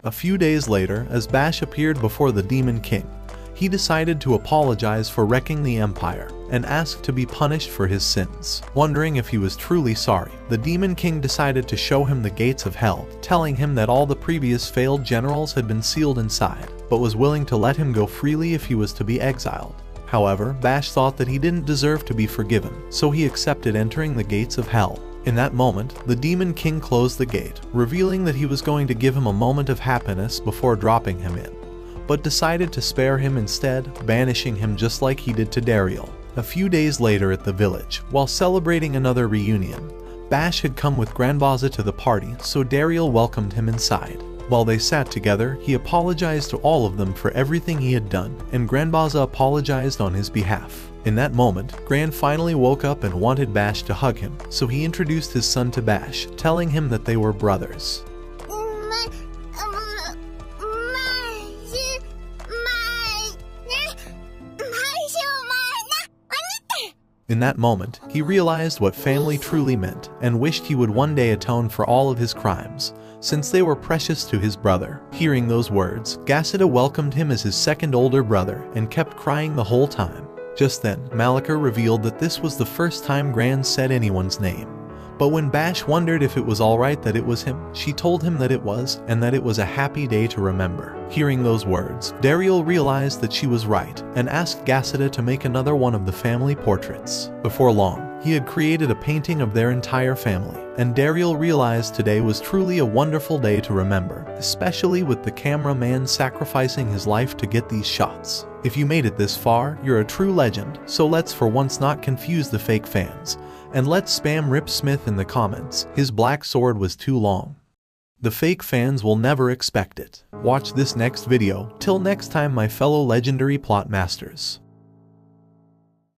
A few days later, as Bash appeared before the Demon King, he decided to apologize for wrecking the Empire, and asked to be punished for his sins. Wondering if he was truly sorry, the Demon King decided to show him the gates of hell, telling him that all the previous failed generals had been sealed inside, but was willing to let him go freely if he was to be exiled. However, Bash thought that he didn't deserve to be forgiven, so he accepted entering the gates of hell. In that moment, the Demon King closed the gate, revealing that he was going to give him a moment of happiness before dropping him in, but decided to spare him instead, banishing him just like he did to Dariel. A few days later at the village, while celebrating another reunion, Bash had come with Granbaza to the party, so Dariel welcomed him inside. While they sat together, he apologized to all of them for everything he had done, and Granbaza apologized on his behalf. In that moment, Gran finally woke up and wanted Bash to hug him, so he introduced his son to Bash, telling him that they were brothers. In that moment, he realized what family truly meant, and wished he would one day atone for all of his crimes, since they were precious to his brother. Hearing those words, Gassida welcomed him as his second older brother, and kept crying the whole time. Just then, Malika revealed that this was the first time Gran said anyone's name. But when Bash wondered if it was alright that it was him, she told him that it was, and that it was a happy day to remember. Hearing those words, Dariel realized that she was right, and asked Gassida to make another one of the family portraits. Before long, he had created a painting of their entire family, and Dariel realized today was truly a wonderful day to remember, especially with the cameraman sacrificing his life to get these shots. If you made it this far, you're a true legend, so let's for once not confuse the fake fans. And let's spam Rip Smith in the comments. His black sword was too long. The fake fans will never expect it. Watch this next video. Till next time, my fellow legendary plot masters.